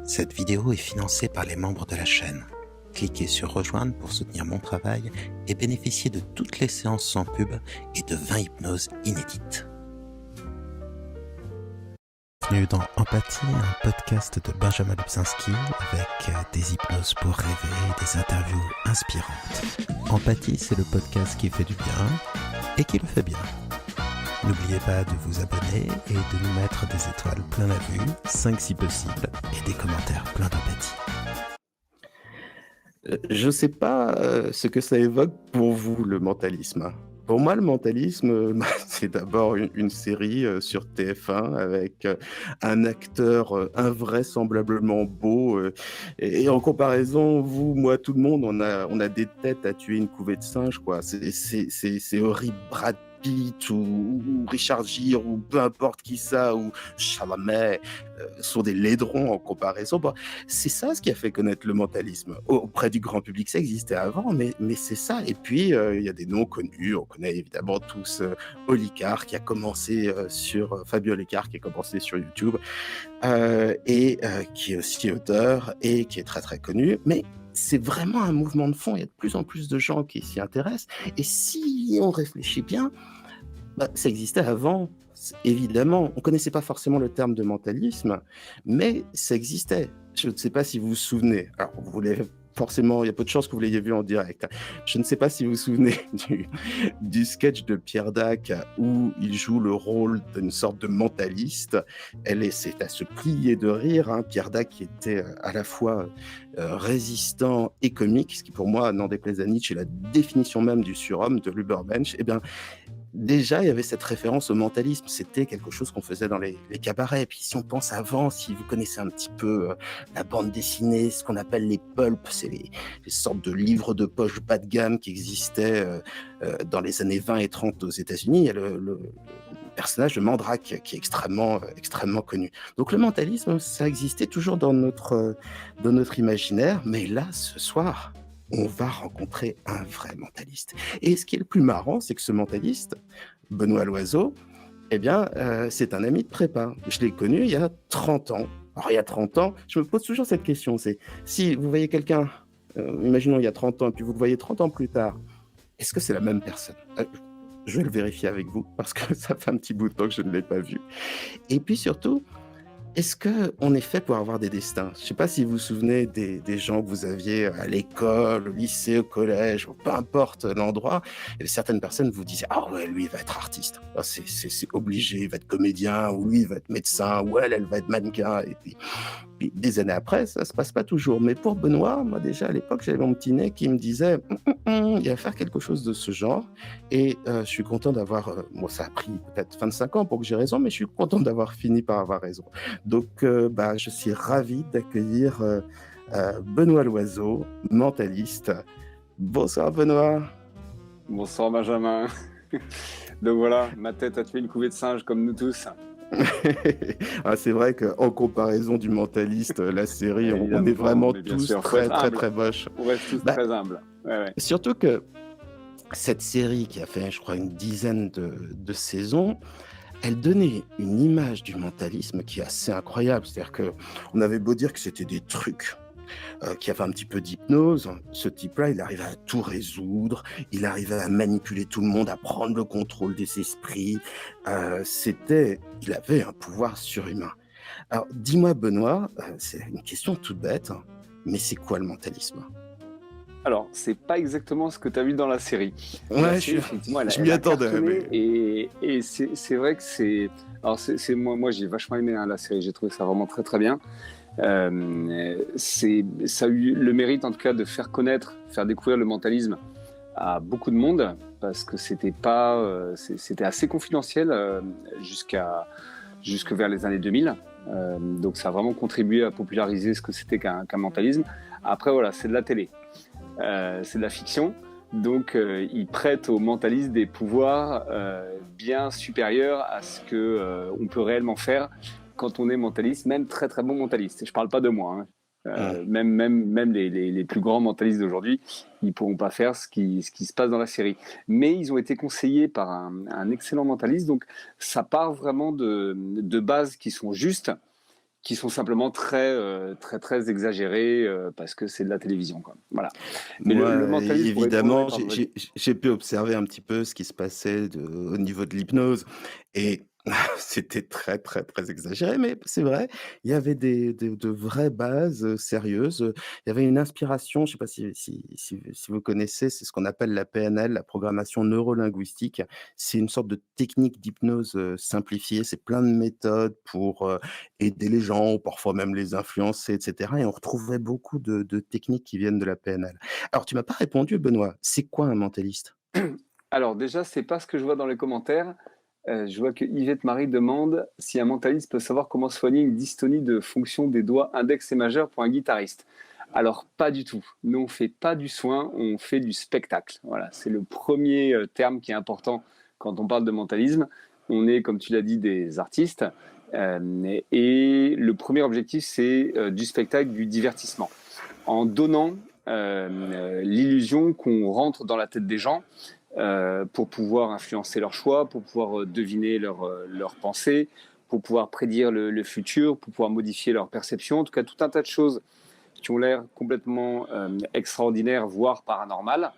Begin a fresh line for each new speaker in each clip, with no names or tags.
Cette vidéo est financée par les membres de la chaîne. Cliquez sur rejoindre pour soutenir mon travail et bénéficier de toutes les séances sans pub et de 20 hypnoses inédites. Bienvenue dans Empathie, un podcast de Benjamin Lubzinski avec des hypnoses pour rêver et des interviews inspirantes. Empathie, c'est le podcast qui fait du bien et qui le fait bien. N'oubliez pas de vous abonner et de nous mettre des étoiles plein la vue, 5 si possible, et des commentaires pleins d'empathie.
Je ne sais pas ce que ça évoque pour vous, le mentalisme. Pour moi, le mentalisme, c'est d'abord une série sur TF1 avec un acteur invraisemblablement beau. Et en comparaison, vous, moi, tout le monde, on a des têtes à tuer une couvée de singes, quoi. C'est horrible. Brad Pitt ou Richard Gere ou peu importe qui ça, ou Chalamet, sont des laidrons en comparaison. Bon, c'est ça ce qui a fait connaître le mentalisme. Auprès du grand public, ça existait avant, mais c'est ça. Et puis, il y a des noms connus. On connaît évidemment tous Olicard, qui a commencé Fabio Olicard, qui a commencé sur YouTube, et qui est aussi auteur et qui est très, très connu. Mais c'est vraiment un mouvement de fond. Il y a de plus en plus de gens qui s'y intéressent. Et si on réfléchit bien, ça existait avant, évidemment. On ne connaissait pas forcément le terme de mentalisme, mais ça existait. Je ne sais pas si vous vous souvenez. Alors, forcément, il y a peu de chances que vous l'ayez vu en direct. Je ne sais pas si vous vous souvenez du sketch de Pierre Dac où il joue le rôle d'une sorte de mentaliste. C'est à se plier de rire. Pierre Dac qui était à la fois résistant et comique, ce qui pour moi, n'en déplaise à Nietzsche, est la définition même du surhomme, de l'Ubermensch. Eh bien, déjà, il y avait cette référence au mentalisme. C'était quelque chose qu'on faisait dans les cabarets. Et puis, si on pense avant, si vous connaissez un petit peu la bande dessinée, ce qu'on appelle les pulps, c'est les sortes de livres de poche bas de gamme qui existaient dans les années 20 et 30 aux États-Unis. Il y a le personnage de Mandrake qui est extrêmement connu. Donc, le mentalisme, ça existait toujours dans notre imaginaire. Mais là, ce soir, on va rencontrer un vrai mentaliste. Et ce qui est le plus marrant, c'est que ce mentaliste, Benoît Loiseau, eh bien, c'est un ami de prépa. Je l'ai connu il y a 30 ans. Alors, il y a 30 ans, je me pose toujours cette question, c'est si vous voyez quelqu'un, imaginons il y a 30 ans, et puis vous le voyez 30 ans plus tard, est-ce que c'est la même personne ? Je vais le vérifier avec vous, parce que ça fait un petit bout de temps que je ne l'ai pas vu. Et puis surtout, est-ce qu'on est fait pour avoir des destins ? Je ne sais pas si vous vous souvenez des gens que vous aviez à l'école, au lycée, au collège, peu importe l'endroit. Et certaines personnes vous disaient « Ah ouais, lui, il va être artiste. C'est obligé, il va être comédien, ou lui, il va être médecin, ou elle va être mannequin. » Et puis, des années après, ça ne se passe pas toujours. Mais pour Benoît, moi déjà à l'époque, j'avais mon petit nez qui me disait il va faire quelque chose de ce genre. Et je suis content d'avoir... ça a pris peut-être 25 ans pour que j'ai raison, mais je suis content d'avoir fini par avoir raison. Donc, je suis ravi d'accueillir Benoît Loiseau, mentaliste. Bonsoir Benoît.
Bonsoir Benjamin. Donc voilà, ma tête a tué une couvée de singes comme nous tous.
C'est vrai qu'en comparaison du mentaliste, la série, on est vraiment tous très moches.
On reste tous très humbles. Ouais.
Surtout que cette série qui a fait, je crois, une dizaine de saisons, elle donnait une image du mentalisme qui est assez incroyable. C'est-à-dire qu'on avait beau dire que c'était des trucs qui avaient un petit peu d'hypnose. Ce type-là, il arrivait à tout résoudre, il arrivait à manipuler tout le monde, à prendre le contrôle des esprits. Il avait un pouvoir surhumain. Alors, dis-moi, Benoît, c'est une question toute bête, mais c'est quoi le mentalisme ?
Alors, c'est pas exactement ce que tu as vu dans la série.
Ouais, je m'y attendais. Mais...
Et c'est vrai que c'est... Alors, moi, j'ai vachement aimé la série, j'ai trouvé ça vraiment très très bien. Ça a eu le mérite en tout cas de faire découvrir le mentalisme à beaucoup de monde, parce que c'était assez confidentiel jusque vers les années 2000. Donc ça a vraiment contribué à populariser ce que c'était qu'un mentalisme. Après voilà, c'est de la télé, c'est de la fiction, donc ils prêtent aux mentalistes des pouvoirs bien supérieurs à ce que on peut réellement faire quand on est mentaliste, même très très bon mentaliste. Je parle pas de moi, même les plus grands mentalistes d'aujourd'hui, ils pourront pas faire ce qui se passe dans la série. Mais ils ont été conseillés par un excellent mentaliste, donc ça part vraiment de bases qui sont justes, qui sont simplement très exagérés parce que c'est de la télévision, quoi. Voilà. Mais le
Moi,
mentalisme, pour répondre,
évidemment,
pardon, vas-y.
j'ai pu observer un petit peu ce qui se passait au niveau de l'hypnose et c'était très, très, très exagéré, mais c'est vrai, il y avait de vraies bases sérieuses. Il y avait une inspiration, je ne sais pas si vous connaissez, c'est ce qu'on appelle la PNL, la programmation neurolinguistique. C'est une sorte de technique d'hypnose simplifiée. C'est plein de méthodes pour aider les gens, ou parfois même les influencer, etc. Et on retrouvait beaucoup de techniques qui viennent de la PNL. Alors, tu m'as pas répondu, Benoît. C'est quoi un mentaliste?
Alors déjà, c'est pas ce que je vois dans les commentaires. Je vois que Yvette Marie demande si un mentaliste peut savoir comment soigner une dystonie de fonction des doigts index et majeur pour un guitariste. Alors, pas du tout. Nous, on fait pas du soin, on fait du spectacle. Voilà, c'est le premier terme qui est important quand on parle de mentalisme. On est, comme tu l'as dit, des artistes. Et le premier objectif, c'est du spectacle, du divertissement. En donnant l'illusion qu'on rentre dans la tête des gens pour pouvoir influencer leurs choix, pour pouvoir deviner leurs pensées, pour pouvoir prédire le futur, pour pouvoir modifier leur perception. En tout cas, tout un tas de choses qui ont l'air complètement extraordinaires, voire paranormales.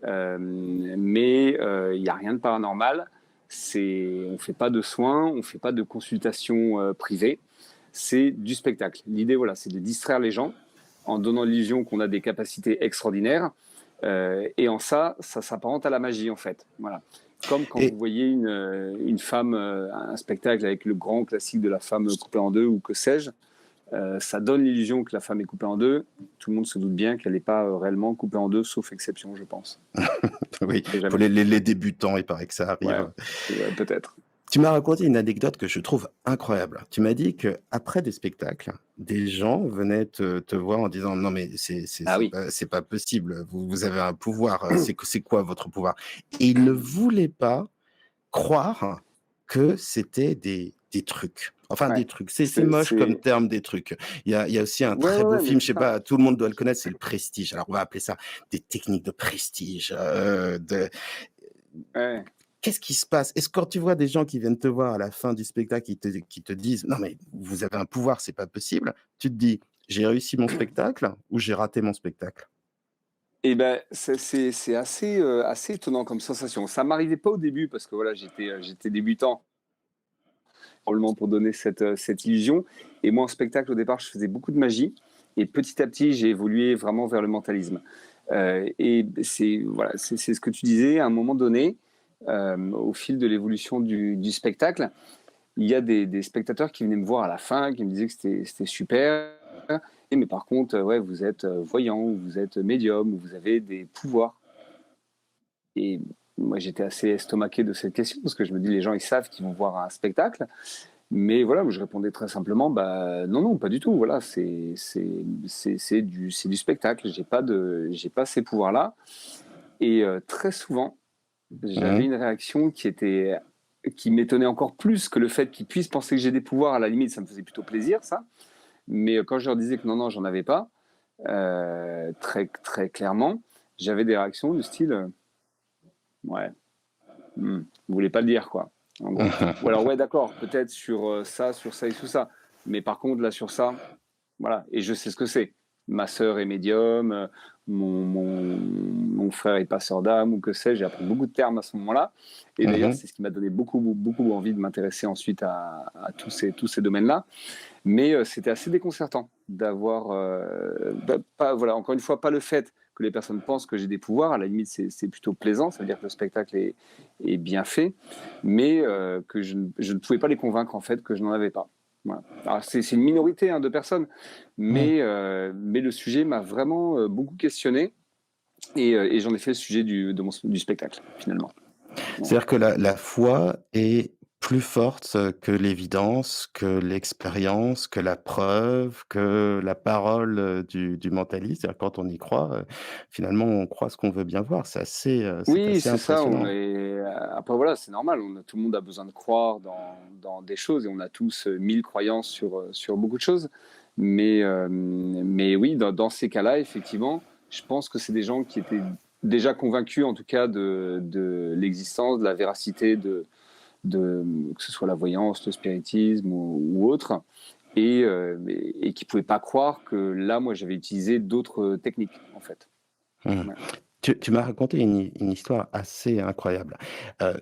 Mais il n'y a rien de paranormal. On ne fait pas de soins, on ne fait pas de consultations privées. C'est du spectacle. L'idée, voilà, c'est de distraire les gens en donnant l'illusion qu'on a des capacités extraordinaires. Et en ça s'apparente à la magie, en fait. Voilà. Comme quand
Et
vous voyez une femme, un spectacle avec le grand classique de la femme coupée en deux ou que sais-je, ça donne l'illusion que la femme est coupée en deux. Tout le monde se doute bien qu'elle n'est pas réellement coupée en deux, sauf exception, je pense.
oui,
Et
pour
jamais.
les débutants, il paraît que ça
Ouais,
arrive.
peut-être.
Tu m'as raconté une anecdote que je trouve incroyable. Tu m'as dit qu'après des spectacles, des gens venaient te voir en disant: «Non mais
Ah oui.
c'est pas possible, vous avez un pouvoir, c'est quoi votre pouvoir?» Et ils ne voulaient pas croire que c'était des trucs. Enfin
Ouais.
des trucs, c'est moche comme terme, des trucs. Il y a aussi un très beau
Mais
film, je
c'est
sais
ça.
pas, tout le monde doit le connaître, c'est Le Prestige. Alors on va appeler ça des techniques de prestige, de
Ouais.
Qu'est-ce qui se passe? Est-ce quand tu vois des gens qui viennent te voir à la fin du spectacle, qui te disent: «Non mais vous avez un pouvoir, c'est pas possible», tu te dis: «J'ai réussi mon spectacle ou j'ai raté mon spectacle?»
Et ben, c'est assez étonnant comme sensation. Ça m'arrivait pas au début parce que voilà, j'étais débutant, probablement pour donner cette illusion. Et moi, en spectacle, au départ, je faisais beaucoup de magie. Et petit à petit, j'ai évolué vraiment vers le mentalisme. Et voilà, c'est ce que tu disais. À un moment donné, au fil de l'évolution du spectacle, il y a des spectateurs qui venaient me voir à la fin, qui me disaient que c'était super. Mais par contre, ouais, vous êtes voyant, ou vous êtes médium, ou vous avez des pouvoirs. Et moi, j'étais assez estomaqué de cette question parce que je me dis, les gens, ils savent qu'ils vont voir un spectacle. Mais voilà, je répondais très simplement, bah non, non, pas du tout. Voilà, c'est du spectacle. J'ai pas ces pouvoirs-là. Et très souvent, j'avais
Mmh.
une réaction qui m'étonnait encore plus que le fait qu'ils puissent penser que j'ai des pouvoirs. À la limite, ça me faisait plutôt plaisir, ça. Mais quand je leur disais que non, non, j'en avais pas, très, très clairement, j'avais des réactions du style, ouais, vous voulez pas le dire, quoi, en gros. Ou alors, ouais, d'accord, peut-être sur ça et sur ça. Mais par contre, là, sur ça, voilà. Et je sais ce que c'est. Ma sœur est médium, mon frère est passeur d'âme, ou que sais-je. J'ai appris beaucoup de termes à ce moment-là. Et d'ailleurs,
Mmh.
c'est ce qui m'a donné beaucoup, beaucoup envie de m'intéresser ensuite à tous ces domaines-là. Mais c'était assez déconcertant d'avoir, pas, voilà, encore une fois, pas le fait que les personnes pensent que j'ai des pouvoirs. À la limite, c'est plutôt plaisant. Ça veut dire que le spectacle est bien fait, mais que je ne pouvais pas les convaincre en fait que je n'en avais pas. Voilà. Alors, c'est une minorité de personnes,
Mmh.
mais le sujet m'a vraiment beaucoup questionné et j'en ai fait le sujet du spectacle finalement. Voilà.
C'est-à-dire que la foi est plus forte que l'évidence, que l'expérience, que la preuve, que la parole, du mentaliste. C'est-à-dire quand on y croit, finalement, on croit ce qu'on veut bien voir. C'est
Oui,
assez
c'est ça.
impressionnant.
Après, voilà, c'est normal. Tout le monde a besoin de croire dans des choses et on a tous 1000 croyances sur beaucoup de choses. Mais oui, dans ces cas-là, effectivement, je pense que c'est des gens qui étaient déjà convaincus, en tout cas, de l'existence, de la véracité que ce soit la voyance, le spiritisme ou autre. et qui ne pouvaient pas croire que là, moi, j'avais utilisé d'autres techniques, en fait.
Mmh.
Ouais.
Tu m'as raconté une histoire assez incroyable.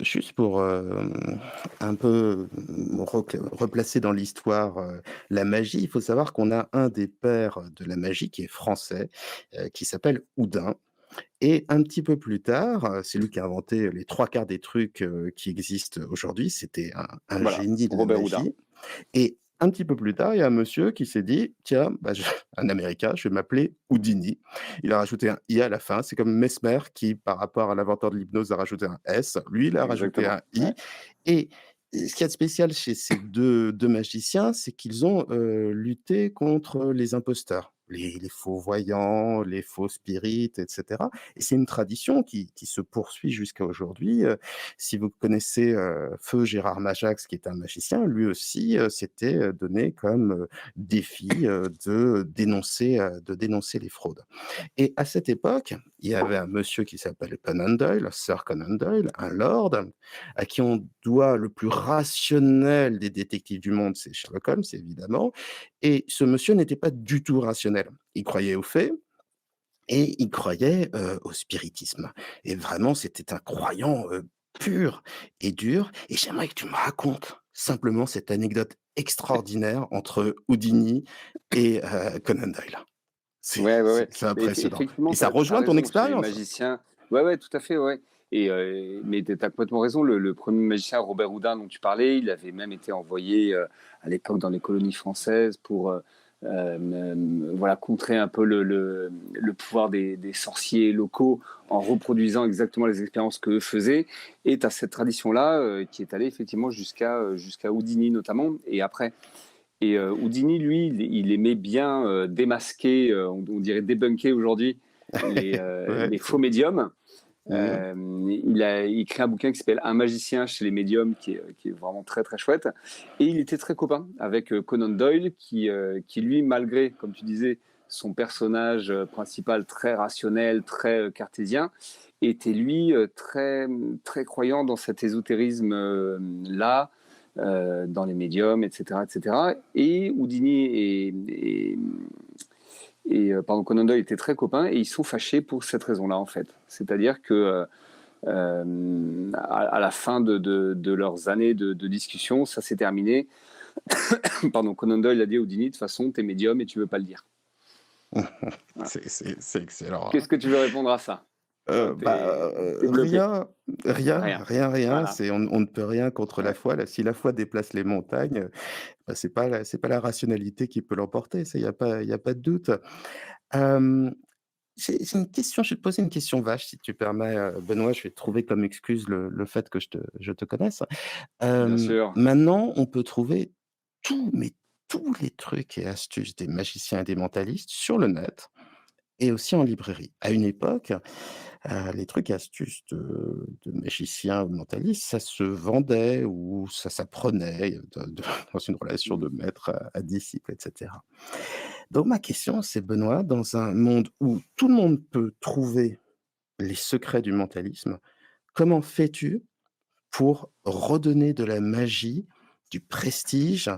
Juste pour, un peu, replacer dans l'histoire, la magie, il faut savoir qu'on a un des pères de la magie qui est français, qui s'appelle Houdin et un petit peu plus tard, c'est lui qui a inventé les 3/4 des trucs, qui existent aujourd'hui. C'était un
Voilà,
génie de la
Robert Houdin.
magie et un petit peu plus tard, il y a un monsieur qui s'est dit: «Tiens, bah, je» un américain: «Je vais m'appeler Houdini». Il a rajouté un i à la fin. C'est comme Mesmer qui, par rapport à l'inventeur de l'hypnose, a rajouté un s. Lui, il a rajouté
Exactement.
un
Ouais.
i et ce qu'il y a de spécial chez ces deux magiciens, c'est qu'ils ont, lutté contre les imposteurs, les faux voyants, les faux spirites et cetera et c'est une tradition qui se poursuit jusqu'à aujourd'hui, si vous connaissez, feu Gérard Majax, qui est un magicien, lui aussi, s'était, donné comme, défi, de dénoncer les fraudes. Et à cette époque, il y avait un monsieur qui s'appelle Conan Doyle, Sir Conan Doyle, un lord, à qui on doit le plus rationnel des détectives du monde, c'est Sherlock Holmes, évidemment. Et ce monsieur n'était pas du tout rationnel. Il croyait aux faits et il croyait, au spiritisme. Et vraiment, c'était un croyant, pur et dur. Et j'aimerais que tu me racontes simplement cette anecdote extraordinaire entre Houdini et Conan Doyle. C'est
Ouais, ouais, ouais.
c'est
Mais
impressionnant
effectivement,
et
tu
ça
as
rejoint ton
raison, chez les
expérience?
magiciens. Ouais, ouais, tout à fait, ouais. Mais tu as complètement raison. Le premier magicien, Robert Houdin, dont tu parlais, il avait même été envoyé à l'époque dans les colonies françaises pour voilà, contrer un peu le pouvoir des sorciers locaux en reproduisant exactement les expériences qu'eux faisaient. Et tu as cette tradition-là qui est allée effectivement jusqu'à Houdini notamment. Et après, Houdini, lui, il aimait bien démasquer, on dirait débunker aujourd'hui,
Ouais,
les
c'est
faux médiums.
mmh.
Il a écrit un bouquin qui s'appelle Un magicien chez les médiums, qui est vraiment très très chouette. Et il était très copain avec Conan Doyle, qui lui, malgré, comme tu disais, son personnage principal très rationnel, très cartésien, était lui très, très croyant dans cet ésotérisme-là, dans les médiums, etc. etc. Et Houdini pardon, Conan Doyle étaient très copains et ils sont fâchés pour cette raison-là, en fait. C'est-à-dire que à la fin de leurs années de discussion, ça s'est terminé. Pardon, Conan Doyle a dit à Houdini, de toute façon, t'es médium et tu veux pas le dire. Voilà.
C'est excellent, hein.
Qu'est-ce que tu veux répondre à ça quand t'es bloqué?
Rien, rien,
Rien.
rien, rien,
Voilà.
c'est on ne peut rien contre la
Ouais.
foi. Là, si la foi déplace les montagnes, bah, c'est pas la rationalité qui peut l'emporter, ça, il y a pas de doute. Hem, j'ai une question, je vais te poser une question vache si tu permets, Benoît, je vais trouver comme excuse le fait que je te connaisse.
Bien sûr.
Maintenant, on peut trouver tout, mais tous les trucs et astuces des magiciens et des mentalistes sur le net et aussi en librairie. À une époque, les trucs et astuces de magiciens ou de mentalistes, ça se vendait ou ça s'apprenait de dans une relation de maître à disciple et cetera. Donc ma question, c'est Benoît, dans un monde où tout le monde peut trouver les secrets du mentalisme, comment fais-tu pour redonner de la magie, du prestige?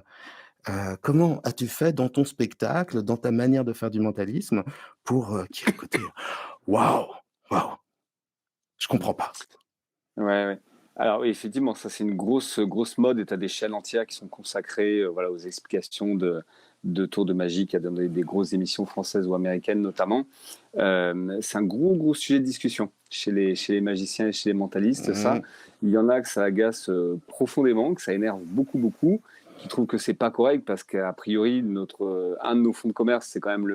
Comment as-tu fait dans ton spectacle, dans ta manière de faire du mentalisme pour, qu'il y ait le côté: «Waouh! Waouh! Je comprends pas».
Ouais, ouais. Alors oui, effectivement, ça c'est une grosse, grosse mode et tu as des chaînes entières qui sont consacrées voilà, aux explications de tours de magie, qui a donné des grosses émissions françaises ou américaines notamment. C'est un gros, gros sujet de discussion chez les magiciens et chez les mentalistes, ça.
Mmh.
Il y en a que ça agace profondément, que ça énerve beaucoup, beaucoup, qui trouvent que c'est pas correct parce qu'a priori, un de nos fonds de commerce, c'est quand même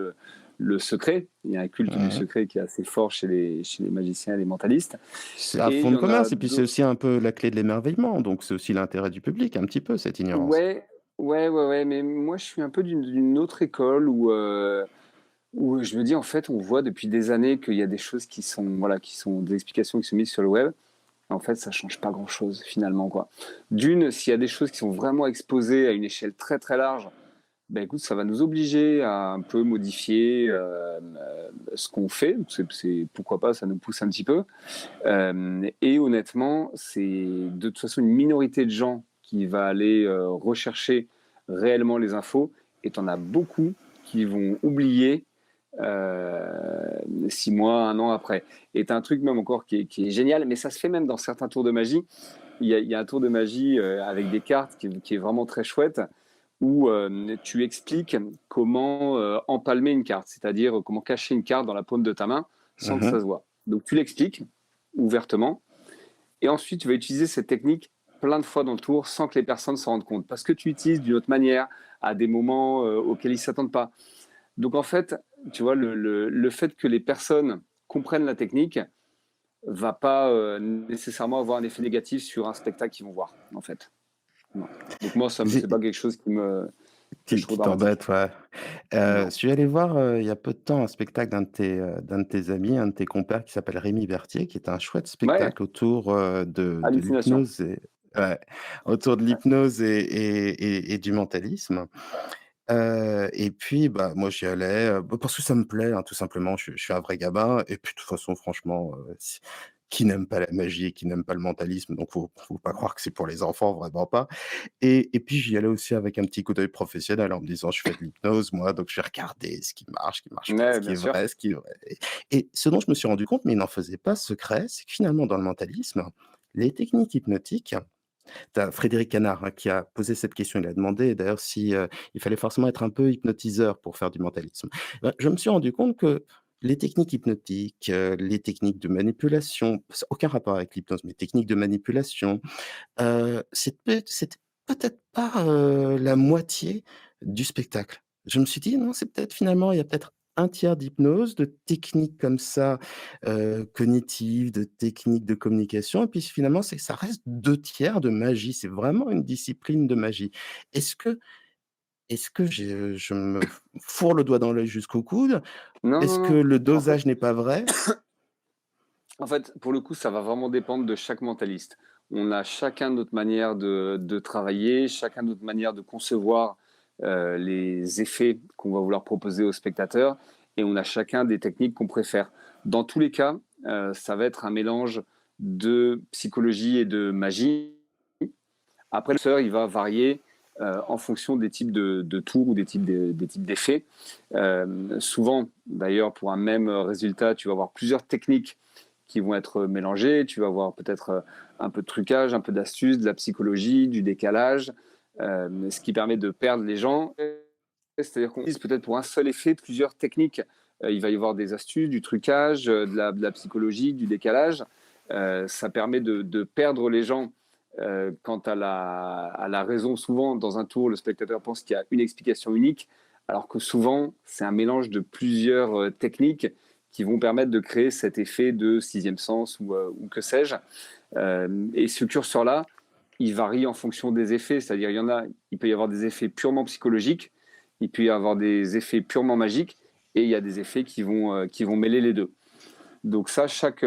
le secret. Il y a un culte du
Mmh.
secret qui est assez fort chez les magiciens et les mentalistes.
C'est un
Et il
fonds
y
de
en a
commerce et puis c'est
d'autres.
aussi un peu la clé de l'émerveillement, donc c'est aussi l'intérêt du public un petit peu cette ignorance.
Ouais, ouais, ouais, ouais, mais moi je suis un peu d'une autre école où je me dis en fait on voit depuis des années qu'il y a des choses qui sont voilà qui sont des explications qui sont mises sur le web. En fait, ça change pas grand-chose finalement quoi. D'une, s'il y a des choses qui sont vraiment exposées à une échelle très très large, ben écoute, ça va nous obliger à un peu modifier ce qu'on fait. Pourquoi pas, ça nous pousse un petit peu. Et honnêtement, c'est de toute façon une minorité de gens qui va aller rechercher réellement les infos et tu en as beaucoup qui vont oublier 6 mois, 1 an après. Et tu as un truc même encore qui est génial, mais ça se fait même dans certains tours de magie. Il y a un tour de magie avec des cartes qui est vraiment très chouette, où tu expliques comment empalmer une carte, c'est-à-dire comment cacher une carte dans la paume de ta main sans que ça se voit. Donc tu l'expliques ouvertement, et ensuite tu vas utiliser cette technique plein de fois dans le tour sans que les personnes s'en rendent compte, parce que tu utilises d'une autre manière à des moments auxquels ils ne s'attendent pas. Donc en fait, tu vois, le fait que les personnes comprennent la technique va pas nécessairement avoir un effet négatif sur un spectacle qu'ils vont voir, en fait. Non. Donc moi, c'est pas quelque chose
qui t'embête, ouais. Je suis allé voir il y a peu de temps un spectacle d'un de tes amis, un de tes compères qui s'appelle Rémi Berthier, qui est un chouette spectacle autour de l'hypnose autour de l'hypnose et du mentalisme. Et puis, bah, moi, j'y allais parce que ça me plaît, hein, tout simplement. Je suis un vrai gamin. Et puis, de toute façon, franchement, qui n'aime pas la magie et qui n'aime pas le mentalisme, donc faut pas croire que c'est pour les enfants, vraiment pas. Et puis, j'y allais aussi avec un petit coup d'œil professionnel en me disant, je fais de l'hypnose, moi, donc je vais regarder ce qui marche pas, ce qui est vrai, ce qui est vrai. Et ce dont je me suis rendu compte, mais il n'en faisait pas secret, c'est que finalement, dans le mentalisme, les techniques hypnotiques, tu as Frédéric Canard, hein, qui a posé cette question. Il a demandé d'ailleurs si il fallait forcément être un peu hypnotiseur pour faire du mentalisme. Je me suis rendu compte que les techniques hypnotiques, les techniques de manipulation, ça aucun rapport avec l'hypnose, mais techniques de manipulation, c'était peut-être pas la moitié du spectacle. Je me suis dit: «Non, c'est peut-être finalement, il y a peut-être un tiers d'hypnose, de techniques comme ça, cognitives, de techniques de communication et puis finalement, ça reste 2 tiers de magie». C'est vraiment une discipline de magie. Est-ce que je me fourre le doigt dans l'œil jusqu'au coude?
Non,
Est-ce
non,
que
non.
le dosage n'est pas vrai?
En fait, pour le coup, ça va vraiment dépendre de chaque mentaliste. On a chacun notre manière de travailler, chacun notre manière de concevoir les effets qu'on va vouloir proposer aux spectateurs, et on a chacun des techniques qu'on préfère. Dans tous les cas, ça va être un mélange de psychologie et de magie. Après, le sort, il va varier en fonction des types de tours ou des types d'effets. Souvent, d'ailleurs, pour un même résultat, tu vas avoir plusieurs techniques qui vont être mélangées. Tu vas avoir peut-être un peu de trucage, un peu d'astuce, de la psychologie, du décalage, ce qui permet de perdre les gens. C'est-à-dire qu'on utilise peut-être pour un seul effet plusieurs techniques. Il va y avoir des astuces, du trucage, de la psychologie, du décalage. Ça permet de perdre les gens quant à la raison. Souvent, dans un tour, le spectateur pense qu'il y a une explication unique, alors que souvent, c'est un mélange de plusieurs techniques qui vont permettre de créer cet effet de sixième sens ou que sais-je. Et ce curseur-là, il varie en fonction des effets, c'est-à-dire il peut y avoir des effets purement psychologiques, il peut y avoir des effets purement magiques, et il y a des effets qui vont mêler les deux. Donc ça, chaque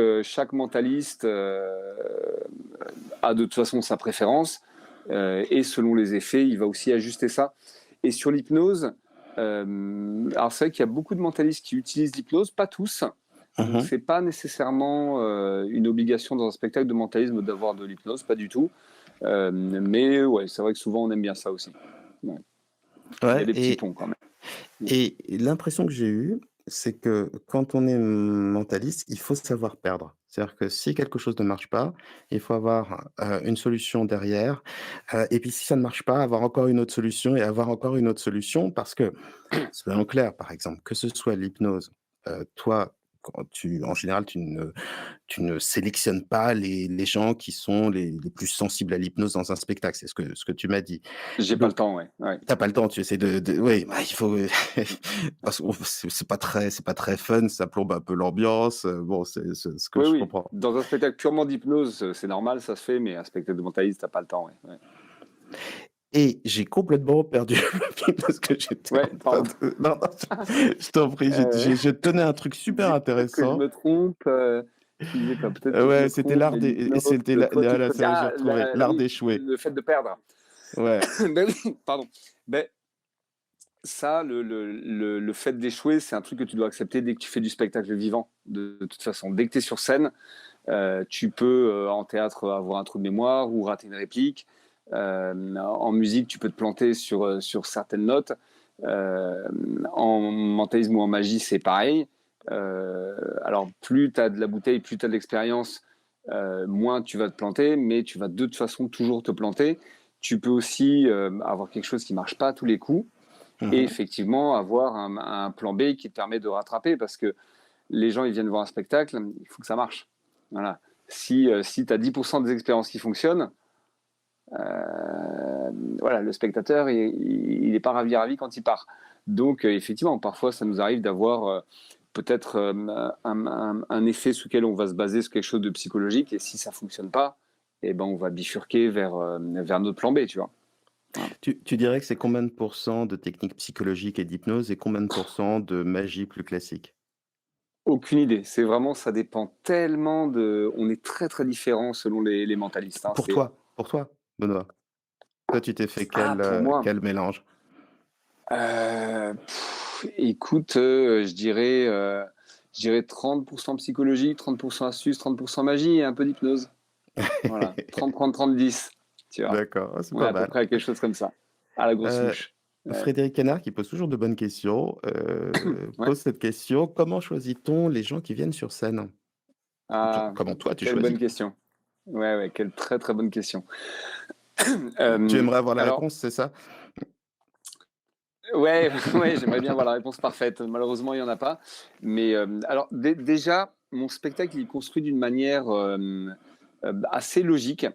mentaliste a de toute façon sa préférence, et selon les effets, il va aussi ajuster ça. Et sur l'hypnose, alors c'est vrai qu'il y a beaucoup de mentalistes qui utilisent l'hypnose, pas tous. Donc c'est pas nécessairement une obligation dans un spectacle de mentalisme d'avoir de l'hypnose, pas du tout. Mais ouais, c'est vrai que souvent on aime bien ça aussi. Ouais. Il y a des petits ponts quand même.
Et l'impression que j'ai eue, c'est que quand on est mentaliste, il faut savoir perdre. C'est-à-dire que si quelque chose ne marche pas, il faut avoir une solution derrière. Et puis si ça ne marche pas, avoir encore une autre solution et avoir encore une autre solution. Parce que, soyons clairs, par exemple, que ce soit l'hypnose, toi, en général, tu ne sélectionnes pas les gens qui sont les plus sensibles à l'hypnose dans un spectacle. C'est ce que tu m'as dit.
J'ai pas le temps, ouais.
T'as pas le temps, tu essaies oui, bah, il faut parce que c'est pas très fun, ça plombe un peu l'ambiance, bon, c'est ce que je
Oui.
comprends.
Dans un spectacle purement d'hypnose, c'est normal, ça se fait, mais un spectacle de mentaliste, t'as pas le temps, ouais.
Et j'ai complètement perdu le fil parce que j'étais
Ouais,
en train de non, je t'en prie, je tenais un truc super
peut-être que je
intéressant.
me trompe, tu disais quoi? Peut-être que je
Ouais,
me
c'était
trompe,
l'art
mais
des
l'hypnose,
c'était
toi, tu
là,
peux
ça y est, j'ai retrouvé, l'art
oui,
d'échouer.
le fait de perdre.
Ouais.
Ben oui, pardon. Ben, ça, le fait d'échouer, c'est un truc que tu dois accepter dès que tu fais du spectacle vivant. De toute façon, dès que tu es sur scène, tu peux en théâtre avoir un trou de mémoire ou rater une réplique. En musique, tu peux te planter sur certaines notes. En mentalisme ou en magie, c'est pareil. Alors, plus tu as de la bouteille, plus tu as de l'expérience, moins tu vas te planter, mais tu vas de toute façon toujours te planter. Tu peux aussi avoir quelque chose qui ne marche pas à tous les coups et effectivement avoir un plan B qui te permet de rattraper parce que les gens ils viennent voir un spectacle, il faut que ça marche. Voilà. Si tu as 10% des expériences qui fonctionnent, voilà, le spectateur, il n'est pas ravi quand il part. Donc, effectivement, parfois, ça nous arrive d'avoir peut-être un effet sur lequel on va se baser sur quelque chose de psychologique, et si ça ne fonctionne pas, eh ben, on va bifurquer vers notre plan B, tu vois. Voilà.
Tu dirais que c'est combien de pourcents de techniques psychologiques et d'hypnose et combien de pourcents de magie plus classique?
Aucune idée. C'est vraiment, ça dépend tellement de. On est très très différents selon les mentalistes. Hein.
Pour toi, Benoît, toi, tu t'es fait
Pour moi,
quel mélange?
écoute, je dirais 30% psychologique, 30% astuce, 30% magie et un peu d'hypnose. Voilà, 30-30-30-10, tu vois.
D'accord, c'est
On est
pas
à peu
mal.
près à quelque chose comme ça, à la grosse
Euh,
louche. Ouais.
Frédéric Canard, qui pose toujours de bonnes questions,
Ouais.
pose cette question: comment choisit-on les gens qui viennent sur scène?
Ah,
Comment toi, tu
quelle
choisis?
bonne question. Ouais, quelle très très bonne question.
Tu aimerais avoir la
Alors,
réponse, c'est ça?
ouais, ouais, j'aimerais bien avoir la réponse parfaite. Malheureusement, il n'y en a pas. Mais alors, déjà, mon spectacle, il est construit d'une manière assez logique.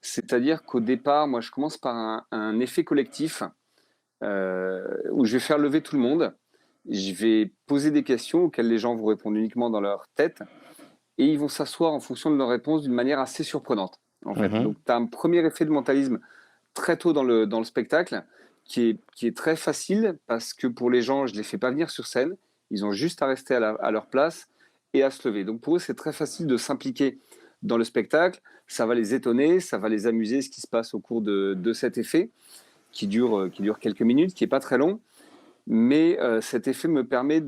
C'est-à-dire qu'au départ, moi, je commence par un effet collectif où je vais faire lever tout le monde. Je vais poser des questions auxquelles les gens vont répondre uniquement dans leur tête et ils vont s'asseoir en fonction de leurs réponses d'une manière assez surprenante, en fait.
Mhm,
Donc, tu as un premier effet de mentalisme très tôt dans le spectacle qui est très facile parce que pour les gens, je ne les fais pas venir sur scène. Ils ont juste à rester à leur place et à se lever. Donc, pour eux, c'est très facile de s'impliquer dans le spectacle. Ça va les étonner, ça va les amuser, ce qui se passe au cours de cet effet qui dure quelques minutes, qui n'est pas très long. Mais cet effet me permet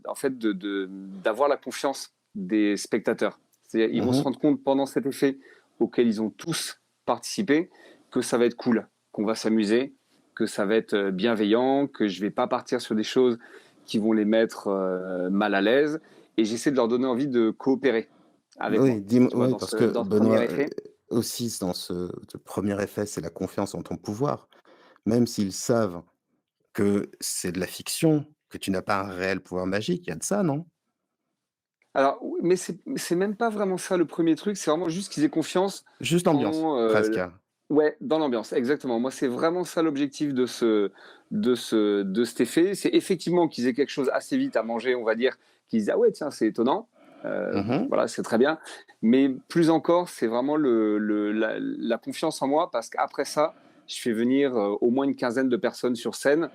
en fait, d'avoir la confiance des spectateurs. C'est-à-dire, ils vont se
mhm.
rendre compte pendant cet effet auquel ils ont tous participé que ça va être cool, qu'on va s'amuser, que ça va être bienveillant, que je ne vais pas partir sur des choses qui vont les mettre mal à l'aise. Et j'essaie de leur donner envie de coopérer avec moi.
Oui, dis-moi,
Tu vois,
oui, parce que
dans ce premier
Benoît,
effet.
aussi, dans ce premier effet, c'est la confiance en ton pouvoir. Même s'ils savent que c'est de la fiction, que tu n'as pas un réel pouvoir magique, il y a de ça, non?
Alors, oui, mais c'est même pas vraiment ça le premier truc, c'est vraiment juste qu'ils aient confiance
Juste l'ambiance,
en,
presque.
ouais, dans l'ambiance, exactement. Moi, c'est vraiment ça l'objectif de cet effet. C'est effectivement qu'ils aient quelque chose assez vite à manger, on va dire, qu'ils disent ah ouais tiens c'est étonnant,
Mhm,
voilà c'est très bien. Mais plus encore, c'est vraiment la confiance en moi parce qu'après ça, je fais venir au moins une quinzaine de personnes sur scène,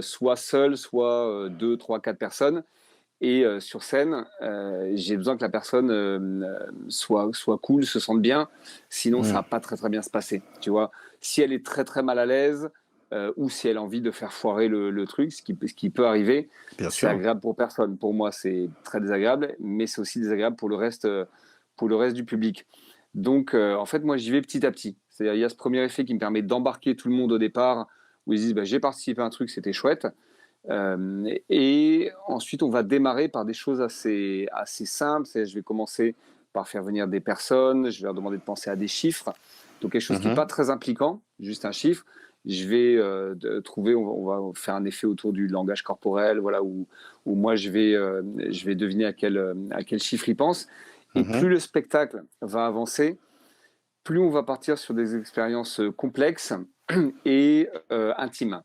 soit seules, soit 2, 3, 4 personnes. Et sur scène, j'ai besoin que la personne soit cool, se sente bien. Sinon, ça
mhm.
va pas très très bien se passer. Tu vois, si elle est très très mal à l'aise ou si elle a envie de faire foirer le truc, ce qui peut arriver,
Bien
c'est
sûr.
agréable pour personne. Pour moi, c'est très désagréable, mais c'est aussi désagréable pour le reste du public. Donc, en fait, moi, j'y vais petit à petit. C'est-à-dire, il y a ce premier effet qui me permet d'embarquer tout le monde au départ, où ils disent, bah, j'ai participé à un truc, c'était chouette. Et ensuite, on va démarrer par des choses assez simples. Je vais commencer par faire venir des personnes, je vais leur demander de penser à des chiffres. Donc, quelque chose qui n'est pas
Mhm,
très impliquant, juste un chiffre. Je vais trouver, on va faire un effet autour du langage corporel, voilà, où moi je vais deviner à quel chiffre ils pensent. Et plus
mhm.
le spectacle va avancer, plus on va partir sur des expériences complexes et intimes.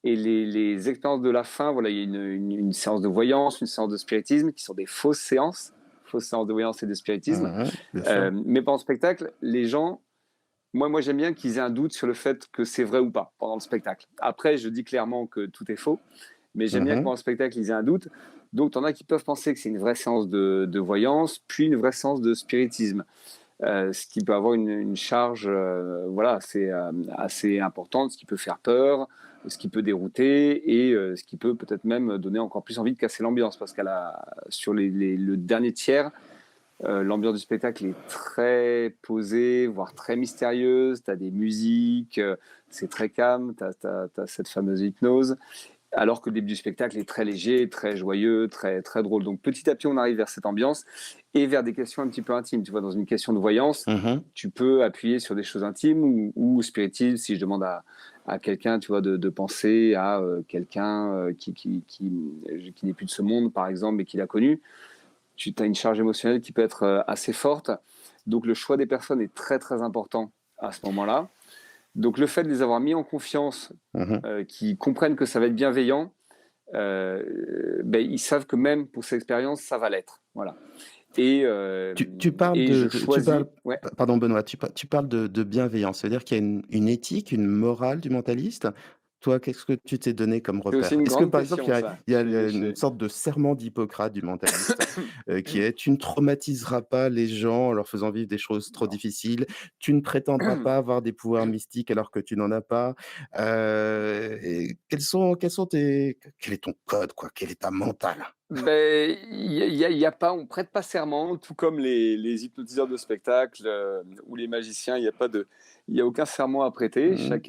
Et les expériences de la fin, voilà, il y a une séance de voyance, une séance de spiritisme, qui sont des fausses séances de voyance et de spiritisme.
Mhm, bien sûr.
Mais pendant le spectacle, les gens, moi j'aime bien qu'ils aient un doute sur le fait que c'est vrai ou pas pendant le spectacle. Après, je dis clairement que tout est faux, mais j'aime bien que
Mhm,
pendant le spectacle, ils aient un doute. Donc, t'en as qui peuvent penser que c'est une vraie séance de voyance, puis une vraie séance de spiritisme. Ce qui peut avoir une charge voilà, assez importante, ce qui peut faire peur, ce qui peut dérouter et ce qui peut peut-être même donner encore plus envie de casser l'ambiance parce sur le dernier tiers, L'ambiance du spectacle est très posée, voire très mystérieuse. Tu as des musiques, c'est très calme, tu as cette fameuse hypnose. Alors que le début du spectacle est très léger, très joyeux, très, très drôle. Donc petit à petit, on arrive vers cette ambiance et vers des questions un petit peu intimes. Tu vois, dans une question de voyance,
Mhm.
tu peux appuyer sur des choses intimes ou spiritives. Si je demande à quelqu'un, tu vois, de penser à quelqu'un qui n'est plus de ce monde, par exemple, mais qui l'a connu, tu as une charge émotionnelle qui peut être assez forte. Donc le choix des personnes est très, très important à ce moment-là. Donc le fait de les avoir mis en confiance,
Mhm.
qui comprennent que ça va être bienveillant, ils savent que même pour cette expérience, ça va l'être. Voilà.
Tu parles
Et je
tu
choisis.
parles,
Ouais.
pardon Benoît, tu parles de bienveillance. C'est-à-dire qu'il y a une éthique, une morale du mentaliste. Toi, qu'est-ce que tu t'es donné comme
C'est aussi
repère?
une
Est-ce que
grande
par exemple,
question, ça.
il y a une sorte de serment d'Hippocrate du mentaliste qui est tu ne traumatiseras pas les gens en leur faisant vivre des choses trop
Non.
difficiles, tu ne prétendras pas avoir des pouvoirs mystiques alors que tu n'en as pas. Et quels sont quel est ton code, quoi? Quel est ta mentale?
Y a pas, on prête pas serment, tout comme les hypnotiseurs de spectacle ou les magiciens. Il y a aucun serment à prêter.
Mhm.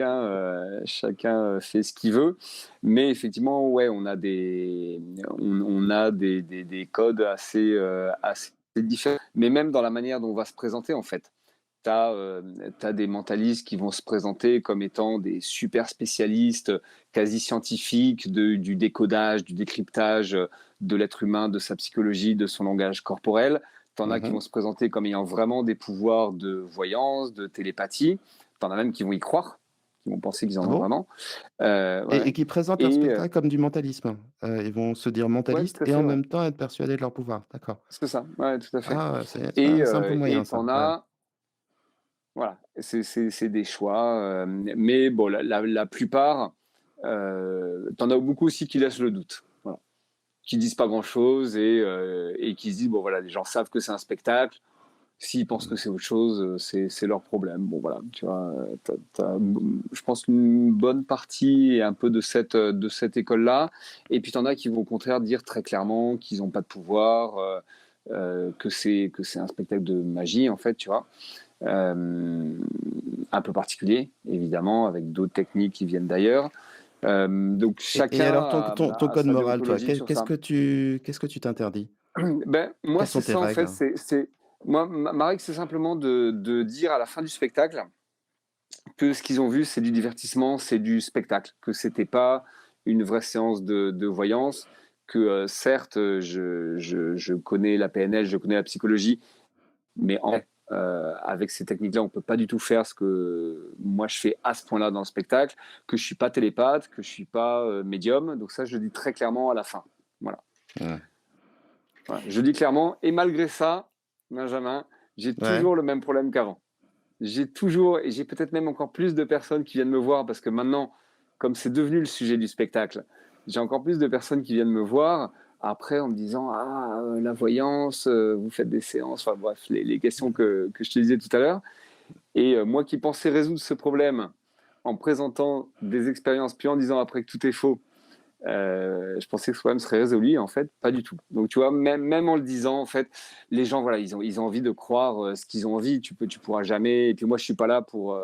Chacun fait ce qu'il veut. Mais effectivement, ouais, on a des codes assez différents. Mais même dans la manière dont on va se présenter, en fait. T'as des mentalistes qui vont se présenter comme étant des super spécialistes, quasi scientifiques du décodage, du décryptage de l'être humain, de sa psychologie, de son langage corporel. T'en as qui
Mhm.
vont se présenter comme ayant vraiment des pouvoirs de voyance, de télépathie. T'en as même qui vont y croire, qui vont penser qu'ils en
Ah
ont
bon?
vraiment.
Et
Ouais.
qui présentent leur
Et
spectacle comme du mentalisme. Ils vont se dire
ouais,
mentalistes
tout à
et
fait,
en
ouais.
même temps être persuadés de leur pouvoir. D'accord.
C'est ça, ouais, tout à fait.
Ah, c'est un peu moyen
Et
ça,
t'en
ouais.
as, voilà, c'est des choix. Mais bon, la plupart, t'en as beaucoup aussi qui laissent le doute. Voilà. Qui disent pas grand-chose et qui se disent, bon voilà, les gens savent que c'est un spectacle. S'ils pensent que c'est autre chose, c'est leur problème. Bon voilà, tu vois, je pense qu'une bonne partie est un peu de cette école-là. Et puis t'en as qui vont au contraire dire très clairement qu'ils n'ont pas de pouvoir, que c'est un spectacle de magie en fait, tu vois. Euh, un peu particulier, évidemment, avec d'autres techniques qui viennent d'ailleurs. Donc
Et
chacun
alors ton
a
code
sa
moral, toi,
déontologie sur ça.
qu'est-ce que tu t'interdis?
Moi,
Quelles
c'est
sont tes
ça en fait.
règles?
Moi, ma règle, c'est simplement de dire à la fin du spectacle que ce qu'ils ont vu, c'est du divertissement, c'est du spectacle, que c'était pas une vraie séance de voyance, que certes, je connais la PNL, je connais la psychologie, mais avec ces techniques-là, on peut pas du tout faire ce que moi je fais à ce point-là dans le spectacle, que je suis pas télépathe, que je suis pas médium. Donc ça, je le dis très clairement à la fin. Voilà.
Mmh.
Voilà. Je dis clairement. Et malgré ça, Benjamin, j'ai
Ouais.
toujours le même problème qu'avant. J'ai toujours, et j'ai peut-être même encore plus de personnes qui viennent me voir parce que maintenant, comme c'est devenu le sujet du spectacle, j'ai encore plus de personnes qui viennent me voir après en me disant la voyance, vous faites des séances, enfin bref, les questions que je te disais tout à l'heure. Et moi qui pensais résoudre ce problème en présentant des expériences, puis en disant après que tout est faux, je pensais que ce problème serait résolu, en fait, pas du tout. Donc, tu vois, même en le disant, en fait, les gens, voilà, ils ont envie de croire ce qu'ils ont envie. Tu pourras jamais. Et puis moi, je suis pas là pour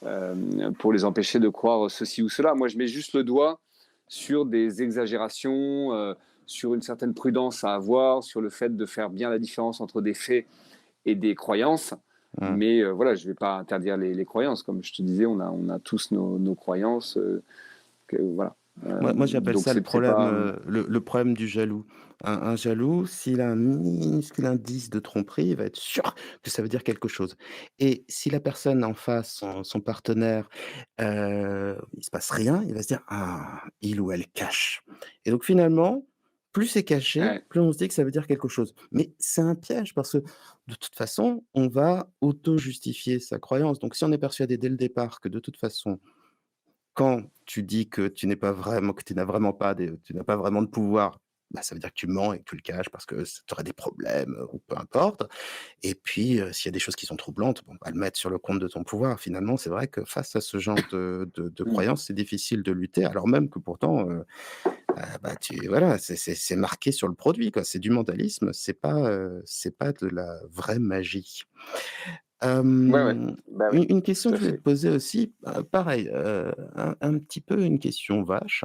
les empêcher de croire ceci ou cela. Moi, je mets juste le doigt sur des exagérations, sur une certaine prudence à avoir, sur le fait de faire bien la différence entre des faits et des croyances.
Mmh.
Mais voilà, je vais pas interdire les croyances. Comme je te disais, on a tous nos croyances. Voilà.
Moi, j'appelle
Donc
ça le
c'est
problème,
pas.
le problème du jaloux. Un jaloux, s'il a un minuscule indice de tromperie, il va être sûr que ça veut dire quelque chose. Et si la personne en face, son partenaire, il se passe rien, il va se dire: «Ah, il ou elle cache» et donc finalement, plus c'est caché,
Ouais.
plus on se dit que ça veut dire quelque chose. Mais c'est un piège parce que de toute façon, on va auto-justifier sa croyance. Donc si on est persuadé dès le départ que de toute façon quand tu dis que tu n'es pas vraiment que tu n'as pas vraiment de pouvoir, bah, ça veut dire que tu mens et que tu le caches parce que tu aurais des problèmes, ou peu importe et puis, s'il y a des choses qui sont troublantes, bon, bah, le mettre sur le compte de ton pouvoir. Finalement, c'est vrai que face à ce genre de
Mm.
croyances, c'est difficile de lutter alors même que pourtant, voilà, c'est marqué sur le produit, quoi. C'est du mentalisme, c'est pas de la vraie magie.
Ouais, ouais.
Hem,
Bah oui,
une question
tout
que
à
je voulais te
fait.
poser aussi, pareil, un petit peu une question vache,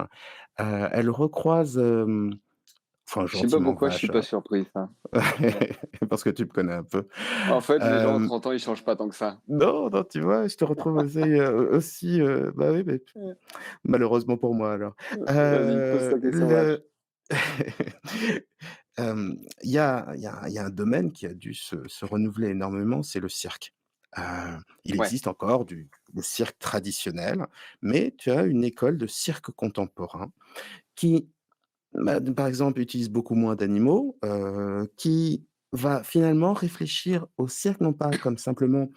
elle recroise, enfin
Je sais pas
gentiment
pourquoi je suis
vache,
pas surpris, ça.
parce que tu me connais un peu.
En fait, les gens à
Hem,
30 ans, ils changent pas tant que ça.
non, non, tu vois? Je te retrouve aussi, bah, oui, mais
Heu,
malheureusement pour moi alors.
Vas-y, pose ta question vache.
Le il y a un domaine qui a dû se renouveler énormément, c'est le cirque. Heu, il
Ouais.
existe encore le cirque traditionnel, mais tu as une école de cirque contemporain qui, bah, par exemple, utilise beaucoup moins d'animaux, qui va finalement réfléchir au cirque non pas comme simplement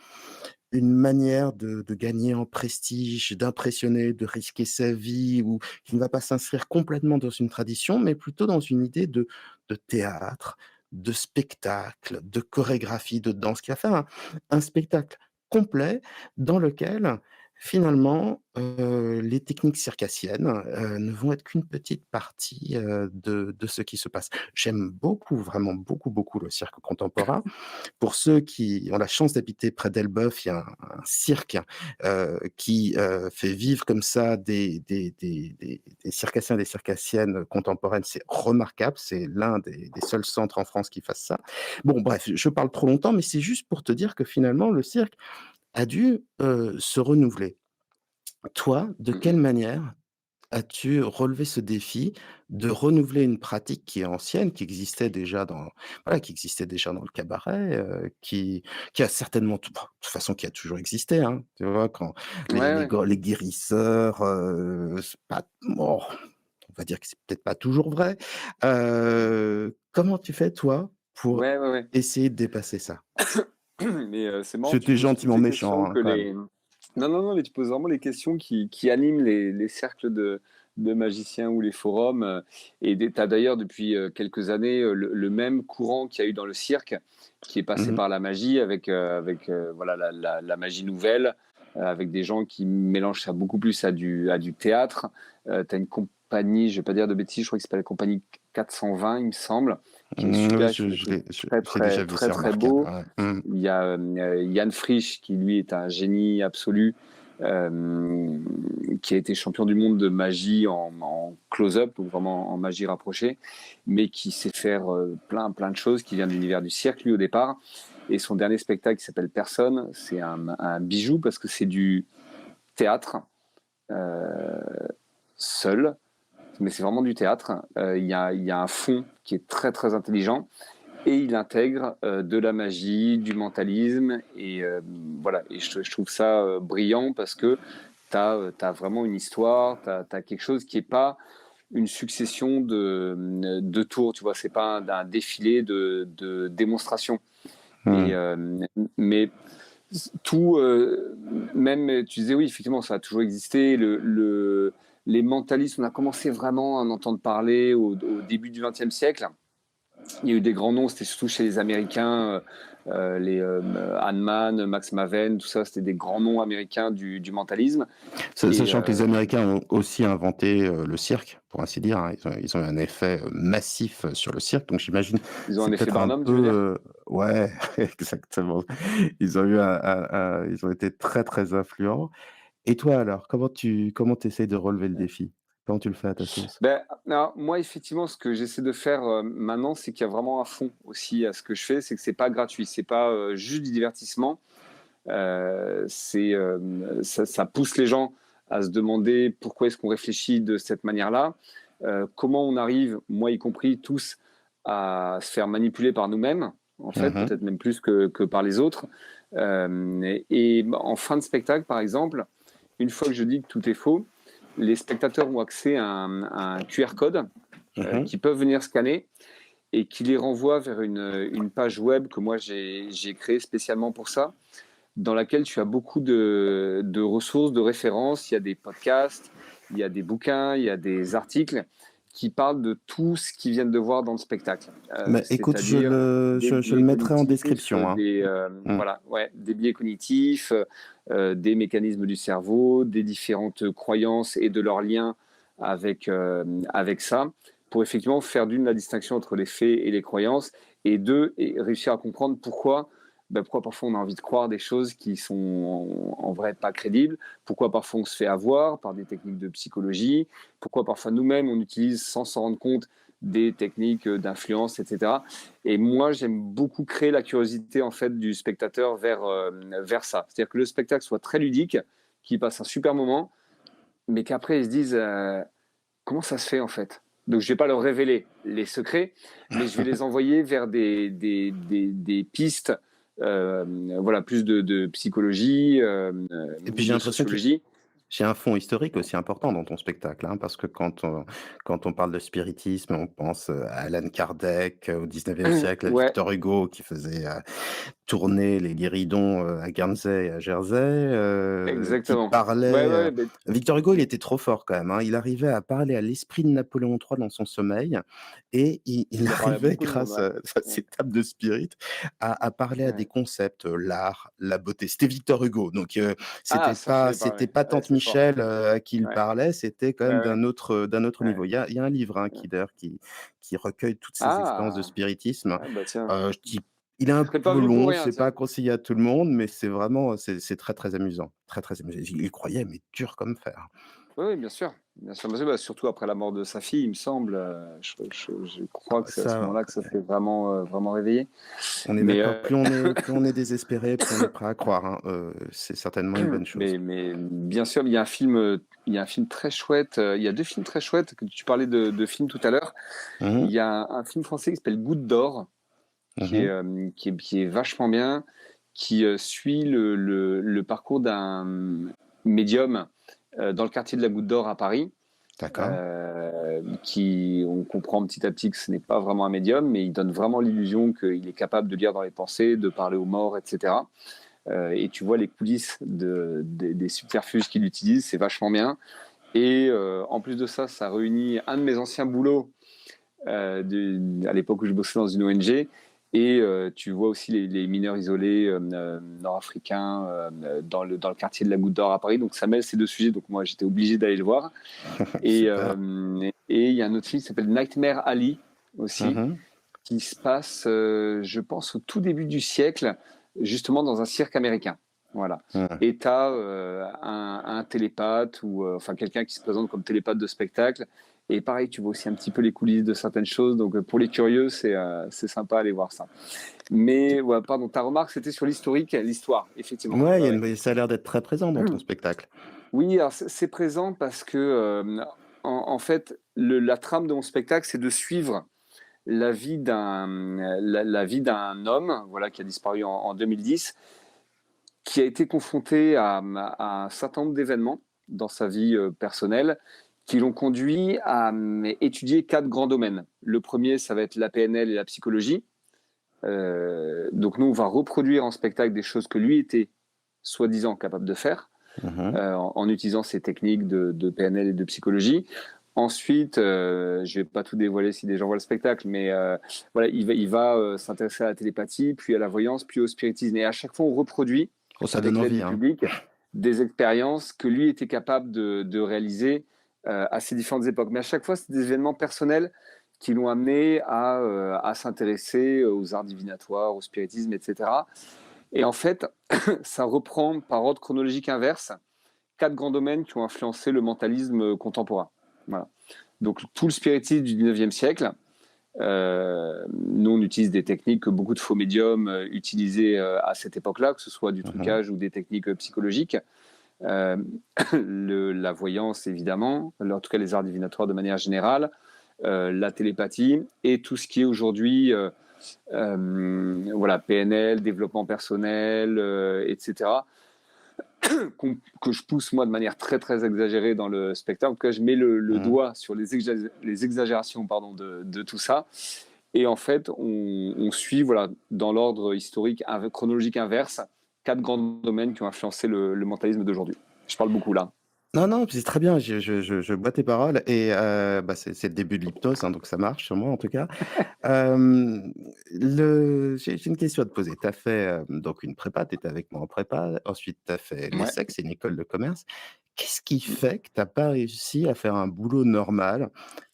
une manière de gagner en prestige, d'impressionner, de risquer sa vie ou qui ne va pas s'inscrire complètement dans une tradition, mais plutôt dans une idée de théâtre, de spectacle, de chorégraphie, de danse, qui va faire un spectacle complet dans lequel, finalement, les techniques circassiennes, ne vont être qu'une petite partie, de ce qui se passe. J'aime beaucoup, vraiment beaucoup, beaucoup le cirque contemporain. Pour ceux qui ont la chance d'habiter près d'Elbeuf, il y a un cirque, qui, fait vivre comme ça des circassiens, des circassiennes contemporaines. C'est remarquable, c'est l'un des seuls centres en France qui fasse ça. Bon bref, je parle trop longtemps, mais c'est juste pour te dire que finalement le cirque a dû, se renouveler. Toi, de
Mmh
quelle
mh.
manière as-tu relevé ce défi de renouveler une pratique qui est ancienne, qui existait déjà dans voilà, qui existait déjà dans le cabaret, qui a certainement de toute façon qui a toujours existé, hein, tu vois? Quand
Ouais, ouais.
les guérisseurs, c'est pas bon, on va dire que c'est peut-être pas toujours vrai. Comment tu fais toi pour
Ouais, ouais, ouais.
essayer de dépasser ça?
Mais c'est marrant, tu
J'étais
poses toutes
gentiment
ces questions
méchant, hein,
que
quand même.
les non, non, non, mais tu poses vraiment les questions qui animent les cercles de magiciens ou les forums, et tu as d'ailleurs depuis, quelques années, le même courant qu'il y a eu dans le cirque, qui est passé
Mmh.
par la magie avec, voilà la magie nouvelle, avec des gens qui mélangent ça beaucoup plus à du théâtre. Tu as une compagnie, je vais pas dire de bêtises, je crois que ça s'appelle la compagnie 420, il me semble, qui est
Oui,
super, qui fait des trucs très,
j'ai déjà
très,
vu,
très,
c'est
très
remarquable,
beaux.
ouais. Mmh.
Il y a Yann Frisch, qui lui est un génie absolu, euh, qui a été champion du monde de magie en close-up, donc vraiment en magie rapprochée, mais qui sait faire plein, plein de choses, qui vient de l'univers du cirque, lui, au départ. Et son dernier spectacle, qui s'appelle Personne, c'est un bijou parce que c'est du théâtre euh, seul, mais c'est vraiment du théâtre. Il y a un fond qui est très, très intelligent et il intègre de la magie, du mentalisme, et voilà. Et je trouve ça brillant parce que tu as vraiment une histoire, tu as quelque chose qui n'est pas une succession de tours, tu vois, c'est pas un défilé de démonstrations. Et,
Mmh.
mais tout, même, tu disais oui, effectivement, ça a toujours existé. Les mentalistes, on a commencé vraiment à en entendre parler au début du XXe siècle. Il y a eu des grands noms, c'était surtout chez les Américains, les Hahnemann, Max Maven, tout ça, c'était des grands noms américains du mentalisme. Et
Sachant que les Américains ont aussi inventé, le cirque, pour ainsi dire, hein. Ils ont eu un effet, massif, sur le cirque, donc j'imagine
ils ont un
c'est
effet
peut-être un
Barnum,
peu,
tu veux dire?
ouais, exactement. Ils ont eu ils ont été très, très influents. Et toi alors, comment tu essaies de relever le défi? Comment tu le fais à ta sauce?
Ben, alors, moi, effectivement, ce que j'essaie de faire maintenant, c'est qu'il y a vraiment un fond aussi à ce que je fais, c'est que c'est pas gratuit, c'est pas juste du divertissement. Ça pousse les gens à se demander pourquoi est-ce qu'on réfléchit de cette manière-là, comment on arrive, moi y compris, tous à se faire manipuler par nous-mêmes, en fait,
Mmh.
peut-être même plus que par les autres. En fin de spectacle, par exemple, une fois que je dis que tout est faux, les spectateurs ont accès à un QR code
Mmh.
qui peuvent venir scanner et qui les renvoie vers une page web que moi j'ai créée spécialement pour ça, dans laquelle tu as beaucoup de ressources, de références. Il y a des podcasts, il y a des bouquins, il y a des articles qui parlent de tout ce qu'ils viennent de voir dans le spectacle.
Mais écoute,
C'est-à-dire des
je le
biais
mettrai en
cognitifs,
description, hein. Mmh.
voilà, ouais, des biais cognitifs, des mécanismes du cerveau, des différentes croyances et de leurs liens avec ça, pour effectivement faire d'une la distinction entre les faits et les croyances, et deux, et réussir à comprendre pourquoi parfois on a envie de croire des choses qui sont en vrai pas crédibles, pourquoi parfois on se fait avoir par des techniques de psychologie, pourquoi parfois nous-mêmes on utilise sans s'en rendre compte des techniques d'influence, etc. Et moi, j'aime beaucoup créer la curiosité en fait du spectateur vers ça. C'est-à-dire que le spectacle soit très ludique, qu'il passe un super moment, mais qu'après ils se disent comment ça se fait en fait. Donc je vais pas leur révéler les secrets, mais je vais les envoyer vers des pistes, voilà, plus de psychologie,
Et puis j'ai
de
l'impression que
sociologie.
j'ai un fond historique aussi important dans ton spectacle, hein, parce que quand on parle de spiritisme, on pense à Alan Kardec au 19e siècle, à
Ouais,
Victor Hugo qui faisait tourner les guéridons à Guernsey et à Jersey, qui
exactement. Ouais,
parlait.
ouais, mais
Victor Hugo, il était trop fort quand même, hein. Il arrivait à parler à l'esprit de Napoléon III dans son sommeil, et il
il a parlé à
arrivait,
beaucoup de monde,
grâce
ouais.
à ses tables de spirit, à parler à des
Ouais.
concepts, l'art, la beauté. C'était Victor Hugo, donc
Ah,
c'était
ça, je
pas
savais pas,
c'était
ouais.
pas
Ouais,
tante
c'est fort.
Michel, à qui il
Ouais,
parlait, c'était quand
ouais,
même
ouais,
d'un autre
ouais.
niveau. Il y a un livre, hein, qui d'ailleurs qui recueille toutes ces expériences de
Ah,
spiritisme.
ah, bah tiens.
Je dis il est un
C'est pas
peu
venu pour
long,
rien,
c'est pas
tiens.
conseillé à tout le monde, mais c'est vraiment c'est très, très amusant. Très, très amusant. Il y croyait, mais dur comme fer.
Oui, oui, bien sûr. Bien sûr, bien sûr. Bah, surtout après la mort de sa fille, il me semble. Je
Ah
crois que
bah
c'est à ce
ça,
moment-là que ça s'est vraiment réveillé.
on est
Mais,
d'accord. Plus on est désespéré, plus on est prêt à croire, hein. C'est certainement une bonne chose.
mais bien sûr, il y a un film très chouette. Il y a deux films très chouettes. Que tu parlais de films tout à l'heure.
Mmh
Il
mh.
y a un film français qui s'appelle Goutte d'or,
Mmh.
qui est vachement bien, qui suit le parcours d'un médium dans le quartier de la Goutte d'or à Paris.
D'accord.
On comprend petit à petit que ce n'est pas vraiment un médium, mais il donne vraiment l'illusion qu'il est capable de lire dans les pensées, de parler aux morts, etc. Et tu vois les coulisses des subterfuges qu'il utilise, c'est vachement bien. Et en plus de ça, ça réunit un de mes anciens boulots à l'époque où je bossais dans une ONG. Et tu vois aussi les mineurs isolés nord-africains dans le quartier de la Goutte d'Or à Paris. Donc ça mêle ces deux sujets. Donc moi, j'étais obligé d'aller le voir.
Super.
Et il y a un autre film qui s'appelle Nightmare Alley aussi,
Mmh.
qui se passe, je pense, au tout début du siècle, justement dans un cirque américain. Voilà.
Mmh.
Et tu as un télépathe ou enfin quelqu'un qui se présente comme télépathe de spectacle. Et pareil, tu vois aussi un petit peu les coulisses de certaines choses. Donc pour les curieux, c'est sympa d'aller voir ça. Mais ouais, pardon, ta remarque, c'était sur l'histoire, effectivement.
Ouais,
Ouais, ouais.
ça a l'air d'être très présent dans ton spectacle.
Oui, alors c'est présent parce que en fait, la trame de mon spectacle, c'est de suivre la vie d'un homme, voilà, qui a disparu en 2010, qui a été confronté à un certain nombre d'événements dans sa vie personnelle qui l'ont conduit à étudier 4 grands domaines. Le premier, ça va être la PNL et la psychologie. Donc nous, on va reproduire en spectacle des choses que lui était soi-disant capable de faire
Mmh.
en utilisant ces techniques de PNL et de psychologie. Ensuite, je vais pas tout dévoiler si des gens voient le spectacle, mais voilà, il va s'intéresser à la télépathie, puis à la voyance, puis au spiritisme. Et à chaque fois, on reproduit,
Oh, ça donne
avec l'aide
envie,
du
hein.
public, des expériences que lui était capable de réaliser à ces différentes époques. Mais à chaque fois, c'est des événements personnels qui l'ont amené à s'intéresser aux arts divinatoires, au spiritisme, etc. Et en fait, ça reprend par ordre chronologique inverse 4 grands domaines qui ont influencé le mentalisme contemporain. Voilà. Donc tout le spiritisme du 19e siècle, nous on utilise des techniques que beaucoup de faux médiums utilisaient à cette époque-là, que ce soit du
Mmh.
trucage ou des techniques psychologiques. Euh, la voyance évidemment, en tout cas les arts divinatoires de manière générale, la télépathie et tout ce qui est aujourd'hui voilà, PNL, développement personnel, etc. Que je pousse moi de manière très très exagérée dans le spectacle. En tout cas, je mets le
Mmh.
doigt sur les exagérations pardon, de tout ça. Et en fait, on suit voilà, dans l'ordre historique, chronologique inverse, 4 grands domaines qui ont influencé le mentalisme d'aujourd'hui. Je parle beaucoup là.
Non, non, c'est très bien, je bois tes paroles, et bah, c'est le début de l'hypnose, hein, donc ça marche sur moi, en tout cas. J'ai une question à te poser. Tu as fait, donc une prépa, tu étais avec moi en prépa, ensuite tu as fait
Ouais.
l'ESSEC, c'est une école de commerce. Qu'est-ce qui fait que tu as pas réussi à faire un boulot normal?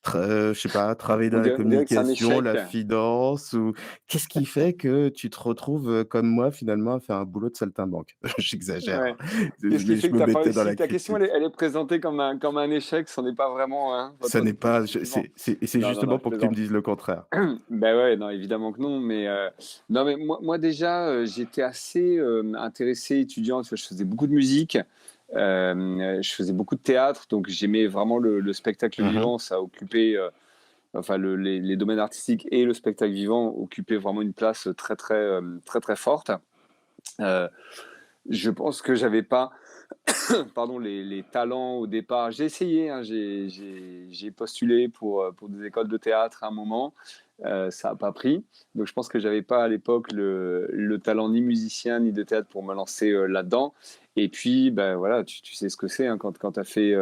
Je sais pas, travailler dans la
On dirait que c'est un
communication,
échec.
la finance ou qu'est-ce qui fait que tu te retrouves, comme moi finalement à faire un boulot de saltimbanque? J'exagère,
Ouais.
hein,
Qu'est-ce qui
mais
fait
je
que
me
tu as pas
mettais dans
réussi?
la
Ta question,
critique.
elle est présentée comme un échec, ce n'est pas vraiment, hein,
Ça
votre
n'est pas
objectif
je
vivant.
c'est
Non, non, non,
justement
je
pour que tu me
plaisante.
dises le contraire.
Ben ouais, non, évidemment que non, mais non, mais moi déjà, j'étais assez intéressé étudiant. Tu vois, je faisais beaucoup de musique, je faisais beaucoup de théâtre, donc j'aimais vraiment le spectacle
Mmh.
vivant. Ça occupait, enfin, les domaines artistiques et le spectacle vivant occupaient vraiment une place très, très, très, très forte. Euh, je pense que j'avais pas pardon, les talents au départ. J'ai essayé, hein, j'ai postulé pour des écoles de théâtre à un moment. Ça n'a pas pris. Donc je pense que j'avais pas à l'époque le talent ni musicien ni de théâtre pour me lancer là-dedans. Et puis, ben voilà, tu sais ce que c'est, hein, quand tu as fait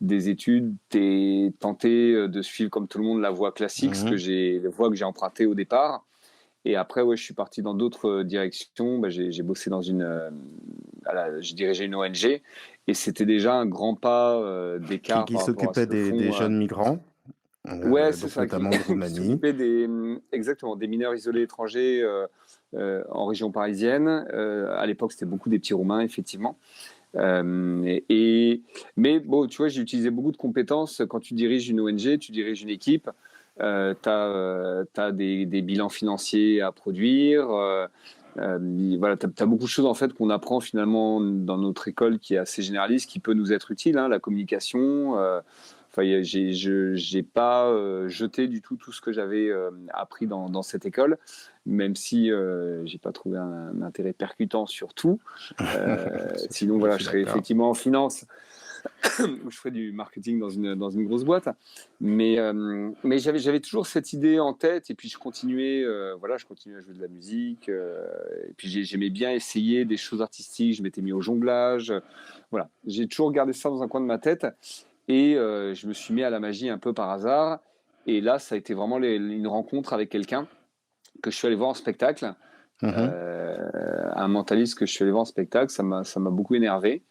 des études, tu es tenté de suivre comme tout le monde la voie classique,
Mmh.
la voie que j'ai empruntée au départ. Et après, ouais, je suis parti dans d'autres directions. Bah, j'ai bossé dans je dirigeais une ONG et c'était déjà un grand pas d'écart
Qui
par rapport à ce
s'occupait
que
des
font.
jeunes migrants,
Ouais, c'est
donc
ça,
notamment de
qui
Roumanie.
s'occupait exactement, des mineurs isolés étrangers en région parisienne. À l'époque, c'était beaucoup des petits Roumains, effectivement. Mais bon, tu vois, j'ai utilisé beaucoup de compétences. Quand tu diriges une ONG, tu diriges une équipe, tu as des bilans financiers à produire. Voilà, tu as beaucoup de choses en fait qu'on apprend finalement dans notre école qui est assez généraliste, qui peut nous être utile, hein, la communication. Enfin, j'ai pas jeté du tout ce que j'avais appris dans cette école, même si j'ai pas trouvé un intérêt percutant sur tout. Sinon,
Je
voilà, je
suis
serais
d'accord.
effectivement en finance où je ferais du marketing dans une grosse boîte. Mais j'avais toujours cette idée en tête et puis je continuais, voilà, je continuais à jouer de la musique. Et puis j'aimais bien essayer des choses artistiques. Je m'étais mis au jonglage. Voilà, j'ai toujours gardé ça dans un coin de ma tête et je me suis mis à la magie un peu par hasard. Et là, ça a été vraiment une rencontre avec quelqu'un que je suis allé voir en spectacle.
Mmh.
Un mentaliste que je suis allé voir en spectacle, ça m'a beaucoup énervé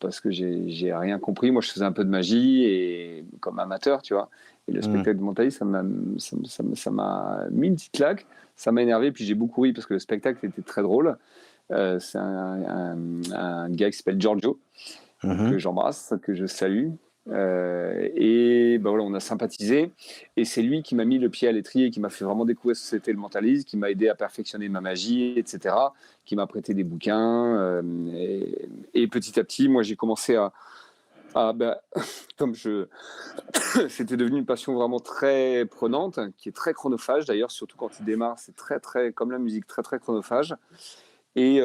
parce que j'ai rien compris. Moi, je faisais un peu de magie et comme amateur, tu vois. Et le
Mmh.
spectacle de mentaliste, ça m'a mis une petite claque. Ça m'a énervé, puis j'ai beaucoup ri parce que le spectacle était très drôle. C'est un gars qui s'appelle Giorgio, que
Mmh.
j'embrasse, que je salue. Et ben voilà, on a sympathisé. Et c'est lui qui m'a mis le pied à l'étrier, qui m'a fait vraiment découvrir ce que c'était le mentalisme, qui m'a aidé à perfectionner ma magie, etc., qui m'a prêté des bouquins. Et petit à petit, moi, j'ai commencé ben, comme c'était devenu une passion vraiment très prenante, qui est très chronophage d'ailleurs, surtout quand il démarre, c'est très, très, comme la musique, très, très chronophage. Et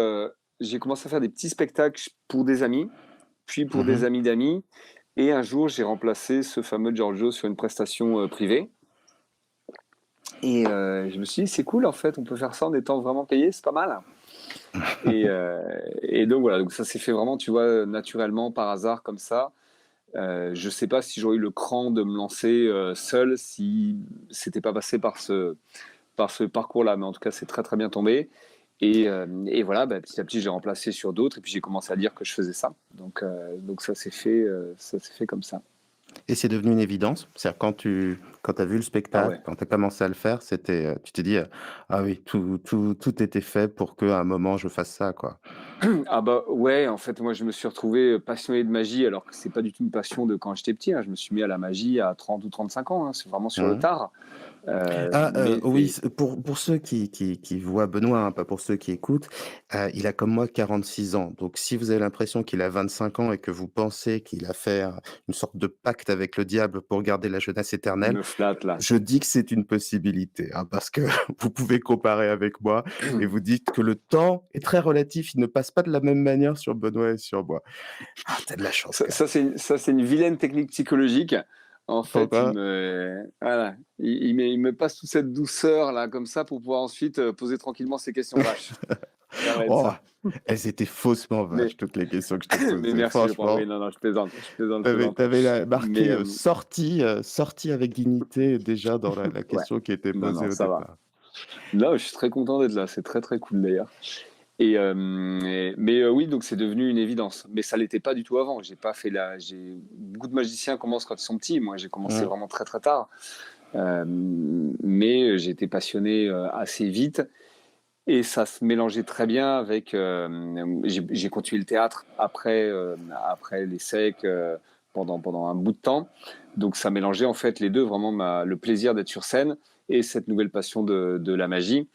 j'ai commencé à faire des petits spectacles pour des amis, puis pour des
Mmh.
amis d'amis. Et un jour, j'ai remplacé ce fameux Giorgio sur une prestation privée. Et je me suis dit, c'est cool en fait, on peut faire ça en étant vraiment payé, c'est pas mal. Et donc voilà, donc ça s'est fait vraiment, tu vois, naturellement, par hasard, comme ça. Je sais pas si j'aurais eu le cran de me lancer seul si c'était pas passé par ce parcours-là, mais en tout cas, c'est très très bien tombé. Et voilà, bah, petit à petit, j'ai remplacé sur d'autres, et puis j'ai commencé à dire que je faisais ça. Donc ça s'est fait comme ça.
Et c'est devenu une évidence? C'est-à-dire quand tu as vu le
Ah
spectacle,
ouais.
quand tu as commencé à le faire, tu t'es dit: «Ah oui, tout était fait pour qu'à un moment je fasse ça, quoi».
Ah bah ouais, en fait, moi, je me suis retrouvé passionné de magie, alors que c'est pas du tout une passion de quand j'étais petit, hein. Je me suis mis à la magie à 30 ou 35 ans, hein. C'est vraiment sur le
Mmh.
tard.
Ah,
Mais
oui,
c'est
c pour ceux qui voient Benoît, hein, pas pour ceux qui écoutent, il a comme moi 46 ans. Donc si vous avez l'impression qu'il a 25 ans et que vous pensez qu'il a fait, une sorte de pacte avec le diable pour garder la jeunesse
il
éternelle,
me flatte là.
je dis que c'est une possibilité, hein, parce que vous pouvez comparer avec moi et vous dites que le temps est très relatif, il ne passe pas de la même manière sur Benoît et sur moi. Ah, tu de la chance quand
Ça, c'est une vilaine technique psychologique. En
même.
fait,
Pourquoi?
voilà, il me passe toute cette douceur là, comme ça, pour pouvoir ensuite poser tranquillement ces questions vaches. Ça va être
Oh,
ça.
elles étaient faussement
Mais,
vaches, toutes les questions que je t'ai
mais
posées.
merci, je prends. Oui,
Franchement,
non, non, je plaisante, je plaisante, je
tu
plaisante.
avais
Mais
marqué, sortie avec dignité déjà dans la
ouais,
question qui était
non,
posée
non,
au
ça va.
départ.
Là, je suis très content d'être là. C'est très, très cool d'ailleurs. Oui, donc c'est devenu une évidence. Mais ça l'était pas du tout avant. J'ai pas fait beaucoup de magiciens commencent quand ils sont petits. Moi, j'ai commencé
Mmh.
vraiment très très tard. Mais j'ai été passionné assez vite et ça se mélangeait très bien avec. J'ai continué le théâtre après les SEC pendant un bout de temps. Donc ça mélangeait en fait les deux, vraiment le plaisir d'être sur scène et cette nouvelle passion de la magie.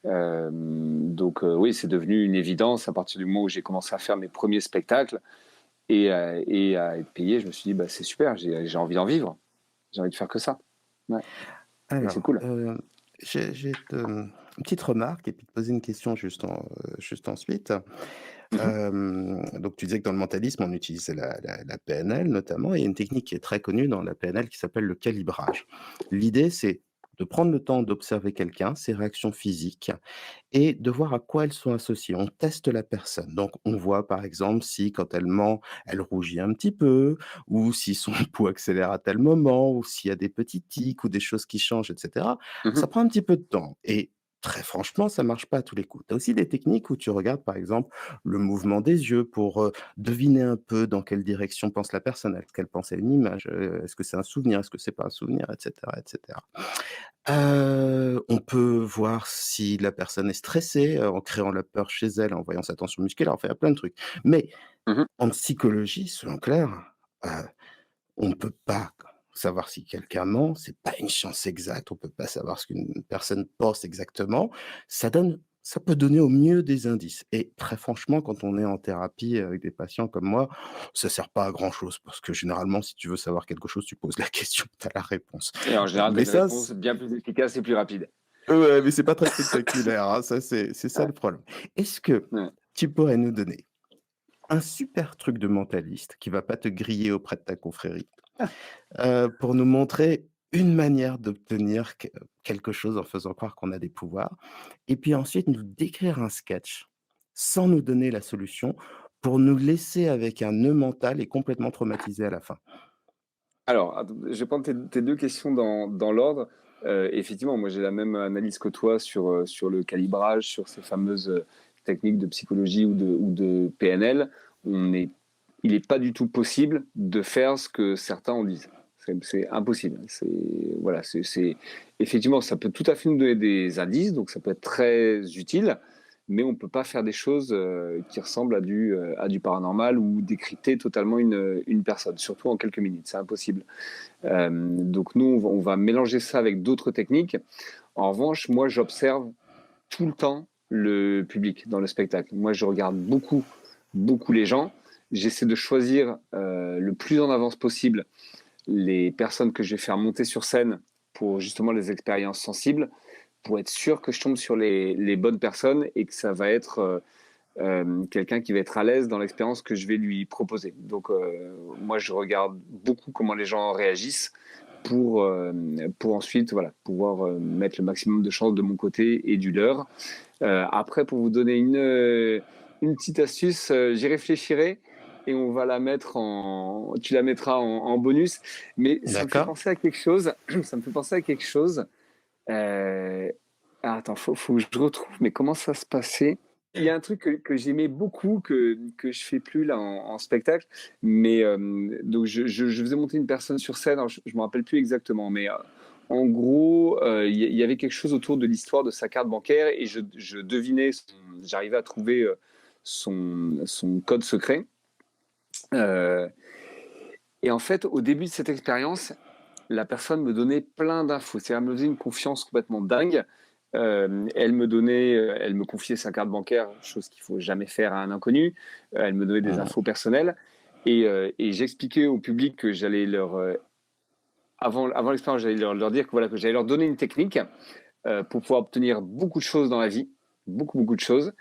Oui, c'est devenu une évidence à partir du moment où j'ai commencé à faire mes premiers spectacles et à être payé. Je me suis dit, bah, c'est super, j'ai envie d'en vivre. J'ai envie de faire que ça. Ouais. Et c'est
Alors,
cool.
une petite remarque et puis te poser une question juste ensuite.
Mhm.
Donc tu disais que dans le mentalisme, on utilisait la PNL notamment, et il y a une technique qui est très connue dans la PNL qui s'appelle le calibrage. L'idée, c'est de prendre le temps d'observer quelqu'un, ses réactions physiques, et de voir à quoi elles sont associées. On teste la personne. Donc, on voit par exemple si quand elle ment, elle rougit un petit peu, ou si son pouls accélère à tel moment, ou s'il y a des petits tics ou des choses qui changent, etc. Ça
Mhm.
prend un petit peu de temps. Et très franchement, ça marche pas à tous les coups. Tu as aussi des techniques où tu regardes par exemple le mouvement des yeux pour deviner un peu dans quelle direction pense la personne. Est-ce qu'elle pense à une image? Est-ce que c'est un souvenir? Est-ce que c'est pas un souvenir? Etc. etc. On peut voir si la personne est stressée, en créant la peur chez elle, en voyant sa tension musculaire, enfin, il y a plein de trucs. Mais
Mhm.
en psychologie, selon Claire, heu, on ne peut pas savoir si quelqu'un ment, c'est pas une science exacte, on peut pas savoir ce qu'une personne pense exactement. Ça peut donner au mieux des indices, et très franchement, quand on est en thérapie avec des patients comme moi, ça sert pas à grand chose parce que généralement, si tu veux savoir quelque chose, tu poses la question, tu as la réponse.
Et en général, tu as
Mais
une
ça,
réponse bien plus efficace et plus rapide.
ouais, mais c'est pas très spectaculaire, hein, ça c'est ça
Ouais.
le problème. Est-ce que
Ouais.
tu pourrais nous donner un super truc de mentaliste qui va pas te griller auprès de ta confrérie, pour nous montrer une manière d'obtenir quelque chose en faisant croire qu'on a des pouvoirs, et puis ensuite nous décrire un sketch sans nous donner la solution, pour nous laisser avec un nœud mental et complètement traumatisé à la fin?
Alors, attends, je vais prendre tes deux questions dans l'ordre. Effectivement, moi j'ai la même analyse que toi sur le calibrage, sur ces fameuses techniques de psychologie ou de PNL. Il n'est pas du tout possible de faire ce que certains en disent. C'est impossible. Effectivement, ça peut tout à fait nous donner des indices, donc ça peut être très utile, mais on ne peut pas faire des choses qui ressemblent à du paranormal ou décrypter totalement une personne, surtout en quelques minutes. C'est impossible. Donc nous, on va mélanger ça avec d'autres techniques. En revanche, moi, j'observe tout le temps le public dans le spectacle. Moi, je regarde beaucoup, beaucoup les gens. J'essaie de choisir le plus en avance possible les personnes que je vais faire monter sur scène pour justement les expériences sensibles, pour être sûr que je tombe sur les bonnes personnes et que ça va être quelqu'un qui va être à l'aise dans l'expérience que je vais lui proposer. Donc moi, je regarde beaucoup comment les gens réagissent pour ensuite voilà, pouvoir mettre le maximum de chances de mon côté et du leur. Après, pour vous donner une petite astuce, j'y réfléchirai et on va la mettre tu la mettras en bonus. Mais ça me fait
D'accord.
penser à quelque chose. Ça me fait penser à quelque chose. Attends, faut que je retrouve. Mais comment ça se passait? Il y a un truc que j'aimais beaucoup, que je fais plus là en spectacle. Mais donc je faisais monter une personne sur scène. Alors, je me rappelle plus exactement, mais en gros, il y avait quelque chose autour de l'histoire de sa carte bancaire et je devinais, j'arrivais à trouver son code secret. Euh, et en fait, au début de cette expérience, la personne me donnait plein d'infos. C'est-à-dire, elle me faisait une confiance complètement dingue. Elle me confiait sa carte bancaire, chose qu'il faut jamais faire à un inconnu. Elle me donnait des
Mmh.
infos personnelles et j'expliquais au public que j'allais avant l'expérience, j'allais leur dire que voilà, que j'allais leur donner une technique pour pouvoir obtenir beaucoup de choses dans la vie, beaucoup beaucoup de choses.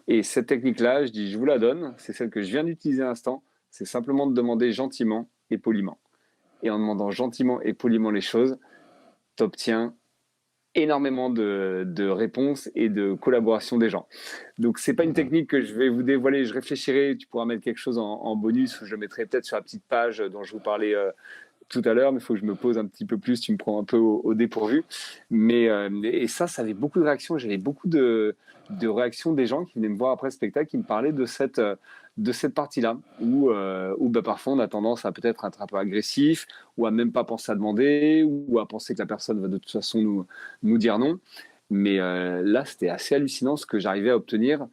Et cette technique-là, je dis, je vous la donne. C'est celle que je viens d'utiliser à l'instant. C'est simplement de demander gentiment et poliment. Et en demandant gentiment et poliment les choses, tu obtiens énormément de réponses et de collaboration des gens. Donc, c'est pas une
Mmh.
technique que je vais vous dévoiler. Je réfléchirai. Tu pourras mettre quelque chose en bonus ou je le mettrai peut-être sur la petite page dont je vous parlais tout à l'heure, mais il faut que je me pose un petit peu plus. Tu me prends un peu au dépourvu. Et ça avait beaucoup de réactions. J'avais beaucoup de réactions des gens qui venaient me voir après le spectacle, qui me parlaient de cette partie-là, où parfois on a tendance à peut-être être un peu agressif, ou à même pas penser à demander, ou à penser que la personne va de toute façon nous dire non. Mais là, c'était assez hallucinant ce que j'arrivais à obtenir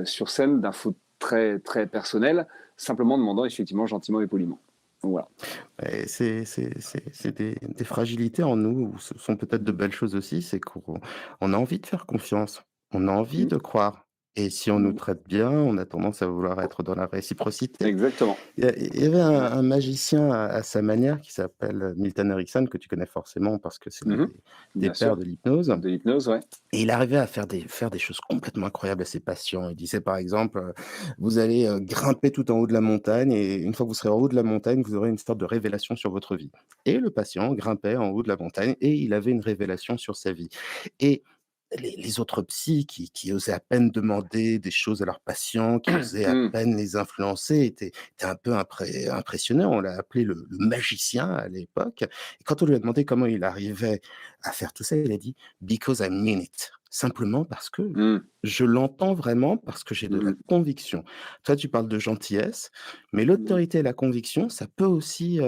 sur scène d'infos très, très personnelles, simplement demandant effectivement gentiment et poliment. Donc, voilà.
Et c'est des fragilités en nous, ou ce sont peut-être de belles choses aussi, c'est qu'on a envie de faire confiance, on a envie
Mmh.
de croire. Et si on nous
Mmh.
traite bien, on a tendance à vouloir être dans la réciprocité.
Exactement.
Il y avait
Ouais.
un magicien à sa manière qui s'appelle Milton Erickson, que tu connais forcément parce que c'est l'un
Mmh.
des
Bien
pères
sûr.
de l'hypnose.
De l'hypnose, ouais.
Et il arrivait à faire des choses complètement incroyables à ses patients. Il disait par exemple, vous allez grimper tout en haut de la montagne et une fois que vous serez en haut de la montagne, vous aurez une sorte de révélation sur votre vie. Et le patient grimpait en haut de la montagne et il avait une révélation sur sa vie. Et les autres psys qui osaient à peine demander des choses à leurs patients, qui osaient à
Mmh.
peine les influencer, étaient un peu impressionnés. On l'a appelé le magicien à l'époque. Et quand on lui a demandé comment il arrivait à faire tout ça, il a dit: «Because I mean it». Simplement parce que
Mmh.
je l'entends vraiment, parce que j'ai de la
Mmh.
conviction. Toi, tu parles de gentillesse, mais
Mmh.
l'autorité et la conviction, ça peut aussi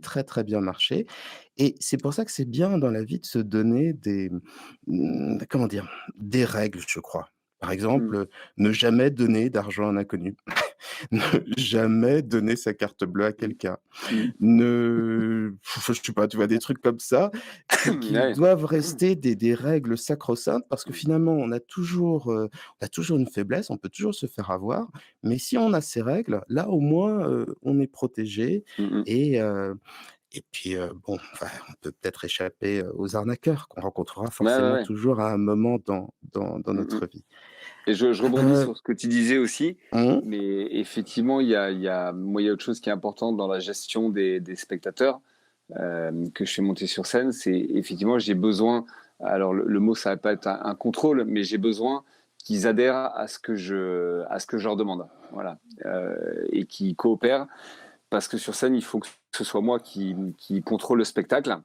très, très bien marcher. Et c'est pour ça que c'est bien dans la vie de se donner comment dire? Des règles, je crois. Par
Mmh.
exemple, ne jamais donner d'argent à un inconnu, ne jamais donner sa carte bleue à
Mmh.
quelqu'un,
Mmh.
je sais pas, tu vois? Des trucs comme ça qui
Ouais.
doivent rester des règles sacro-saintes parce que finalement on a toujours une faiblesse, on peut toujours se faire avoir, mais si on a ces règles, là au moins, on est protégé.
Mmh mh.
Et puis, bon, enfin, on peut peut-être échapper, aux arnaqueurs qu'on rencontrera
Ouais, ouais,
forcément
ouais.
toujours à un moment dans
Mmh mh.
notre vie.
Et je rebondis
Heu,
sur ce que tu disais aussi,
mmh,
mais effectivement, il y a autre chose qui est importante dans la gestion des spectateurs, que je fais monter sur scène, c'est effectivement, j'ai besoin, alors le mot, ça va pas être un contrôle, mais j'ai besoin qu'ils adhèrent à ce que je leur demande. Voilà, et qu'ils coopèrent parce que sur scène, il faut que ce soit moi qui contrôle le spectacle.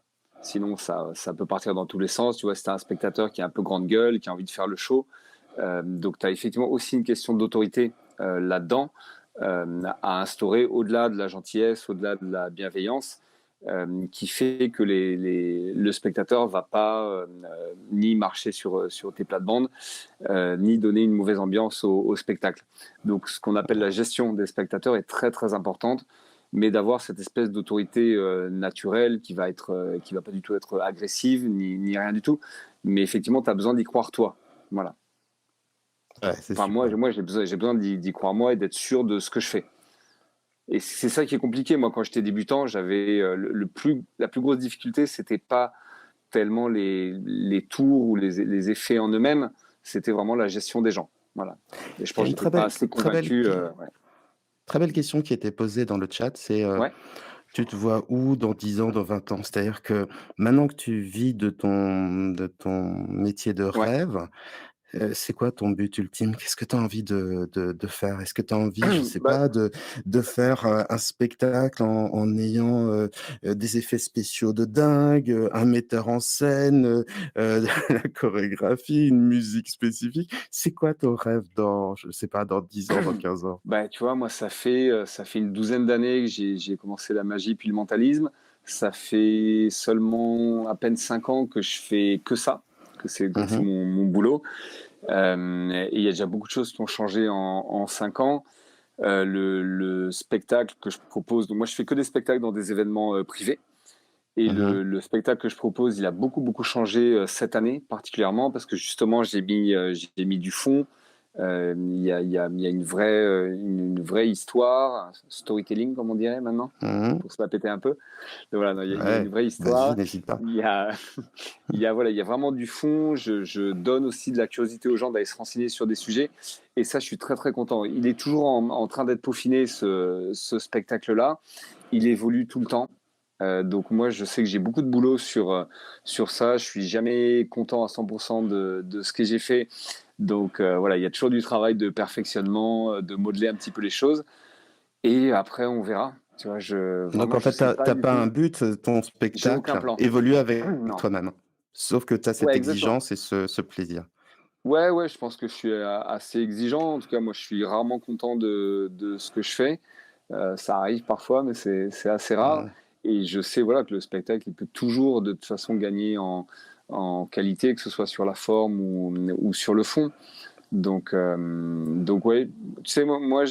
Sinon, ça peut partir dans tous les sens. Tu vois, c'est un spectateur qui a un peu grande gueule, qui a envie de faire le show. Donc, tu as effectivement aussi une question d'autorité là-dedans à instaurer au-delà de la gentillesse, au-delà de la bienveillance, qui fait que le spectateur va pas ni marcher sur tes plates-bandes, ni donner une mauvaise ambiance au spectacle. Donc, ce qu'on appelle la gestion des spectateurs est très, très importante, mais d'avoir cette espèce d'autorité naturelle qui va pas du tout être agressive, ni rien du tout. Mais effectivement, tu as besoin d'y croire toi. Voilà.
ouais, c'est
Enfin, moi,
super.
moi j'ai besoin d'y croire moi et d'être sûr de ce que je fais. Et c'est ça qui est compliqué. Moi, quand j'étais débutant, j'avais la plus grosse difficulté, c'était pas tellement les tours ou les effets en eux-mêmes, c'était vraiment la gestion des gens. Voilà. Et je
Il y
pense
a
que
une
j'étais pas assez convaincu. Ouais.
très belle question qui était posée dans le chat, c'est,
Ouais.
tu te vois où dans 10 ans, dans 20 ans? C'est-à-dire que maintenant que tu vis de ton métier de
Ouais.
rêve, c'est quoi ton but ultime? Qu'est-ce que tu as envie de faire? Est-ce que tu as envie, je sais
Bah,
pas, de faire, un spectacle en ayant, des effets spéciaux de dingue, un metteur en scène, de la chorégraphie, une musique spécifique? C'est quoi ton rêve dans, je sais pas, dans 10 ans, dans 15 ans?
tu vois, moi, ça fait une douzaine d'années que j'ai commencé la magie puis le mentalisme. Ça fait seulement à peine 5 ans que je fais que ça, que c'est
Mmh.
mon boulot. Et il y a déjà beaucoup de choses qui ont changé en 5 ans. Le spectacle que je propose, donc moi je fais que des spectacles dans des événements privés. Et
Mmh.
le spectacle que je propose, il a beaucoup, beaucoup changé cette année, particulièrement, parce que justement, j'ai mis du fond. Il y a une vraie histoire, un storytelling, comme on dirait maintenant,
Mmh.
pour se la péter un peu. Donc voilà, non, il y a une
Ouais,
vraie
vas-y,
histoire.
n'hésite pas.
Il y a, voilà, il y a vraiment du fond. Je donne aussi de la curiosité aux gens d'aller se renseigner sur des sujets. Et ça, je suis très, très content. Il est toujours en train d'être peaufiné, ce spectacle-là. Il évolue tout le temps. Donc moi, je sais que j'ai beaucoup de boulot sur ça. Je suis jamais content à 100% de ce que j'ai fait. Donc voilà, il y a toujours du travail de perfectionnement, de modeler un petit peu les choses. Et après, on verra. Tu vois,
Donc
vraiment,
en
je
fait,
sais pas
t'as
du
pas un
tout.
but, ton
J'ai aucun
spectacle
plan.
évolue avec
Non.
toi-même. Sauf que tu as cette
Ouais, exactement.
exigence et ce plaisir.
Ouais, ouais, je pense que je suis assez exigeant. En tout cas, moi, je suis rarement content de ce que je fais. Ça arrive parfois, mais c'est assez rare.
Mmh.
Et je sais, voilà, que le spectacle, il peut toujours, de toute façon, gagner en qualité, que ce soit sur la forme ou sur le fond. Donc ouais, tu sais, moi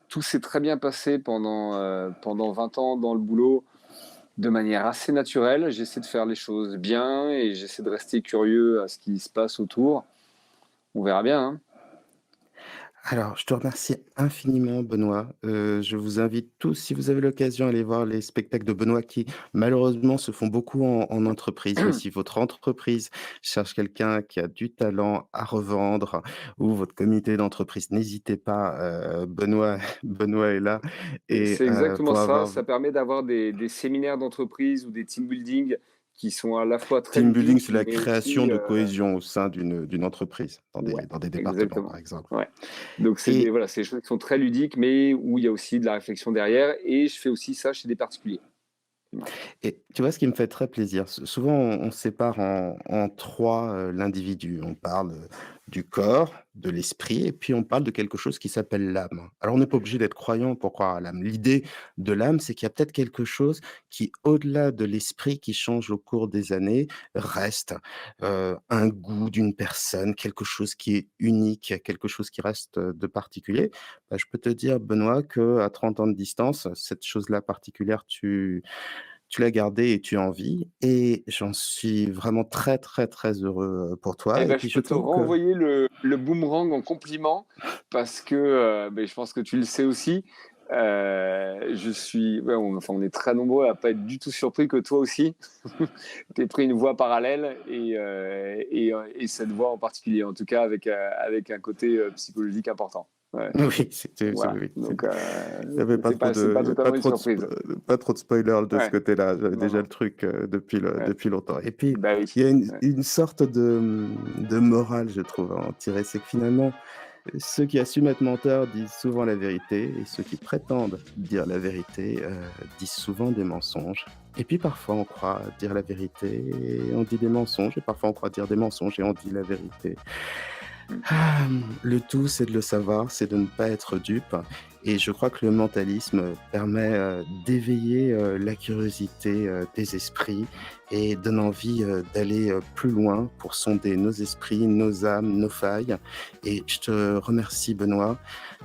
tout s'est très bien passé pendant 20 ans dans le boulot de manière assez naturelle. J'essaie de faire les choses bien et j'essaie de rester curieux à ce qui se passe autour. On verra bien, hein.
Alors, je te remercie infiniment, Benoît. Je vous invite tous, si vous avez l'occasion, à aller voir les spectacles de Benoît qui, malheureusement, se font beaucoup en entreprise. Mais si votre entreprise cherche quelqu'un qui a du talent à revendre ou votre comité d'entreprise, n'hésitez pas. Benoît, Benoît est là. Et
C'est exactement
pour
ça.
avoir
Ça permet d'avoir des séminaires d'entreprise ou des team building qui sont à la fois très
team building,
ludiques,
c'est la
mais
création
aussi,
de cohésion au sein d'une entreprise,
ouais,
dans des départements, par
exactement.
exemple.
Ouais. Donc
Et
voilà, c'est des choses qui sont très ludiques, mais où il y a aussi de la réflexion derrière. Et je fais aussi ça chez des particuliers.
Et tu vois, ce qui me fait très plaisir, souvent on sépare en trois l'individu. On parle du corps, de l'esprit, et puis on parle de quelque chose qui s'appelle l'âme. Alors on n'est pas obligé d'être croyant pour croire à l'âme. L'idée de l'âme, c'est qu'il y a peut-être quelque chose qui, au-delà de l'esprit, qui change au cours des années, reste un goût d'une personne, quelque chose qui est unique, quelque chose qui reste de particulier. Bah, je peux te dire, Benoît, que à 30 ans de distance, cette chose-là particulière, tu l'as gardé et tu en vis et j'en suis vraiment très, très, très heureux, pour
Eh
toi et
ben,
puis
je
je
peux te
trouve que
renvoyer le boomerang en compliment parce que ben, je pense que tu le sais aussi. Ouais, on est très nombreux à pas être du tout surpris que toi aussi, tu aies pris une voie parallèle et cette voie en particulier, en tout cas avec un côté psychologique important. Ouais,
oui, c'est
voilà.
oui,
Donc,
il y avait pas trop
c'est pas
de
totalement une surprise.
pas trop de spoilers de ce
Ouais,
côté-là. J'avais
non,
déjà
non.
le truc,
Ouais.
depuis longtemps et puis
Bah oui.
il y a
Ouais.
une sorte de morale, je trouve, à en tirer. C'est que finalement, ceux qui assument être menteurs disent souvent la vérité et ceux qui prétendent dire la vérité, disent souvent des mensonges. Et puis parfois on croit dire la vérité et on dit des mensonges et parfois on croit dire des mensonges et on dit la vérité. Le tout, c'est de le savoir, c'est de ne pas être dupe et je crois que le mentalisme permet, d'éveiller, la curiosité, des esprits et donne envie, d'aller, plus loin pour sonder nos esprits, nos âmes, nos failles et je te remercie Benoît,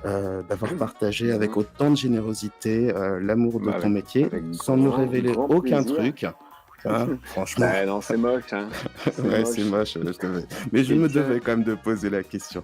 d'avoir partagé avec
Mhm.
autant de générosité, l'amour de
Bah,
ton métier,
avec
sans nous révéler
grand
aucun
plaisir.
truc, hein, franchement.
Bah non, c'est moche, hein. C'est
Ouais, c'est
moche.
moche, mais je
Et
me
tiens,
devais quand même de poser la question.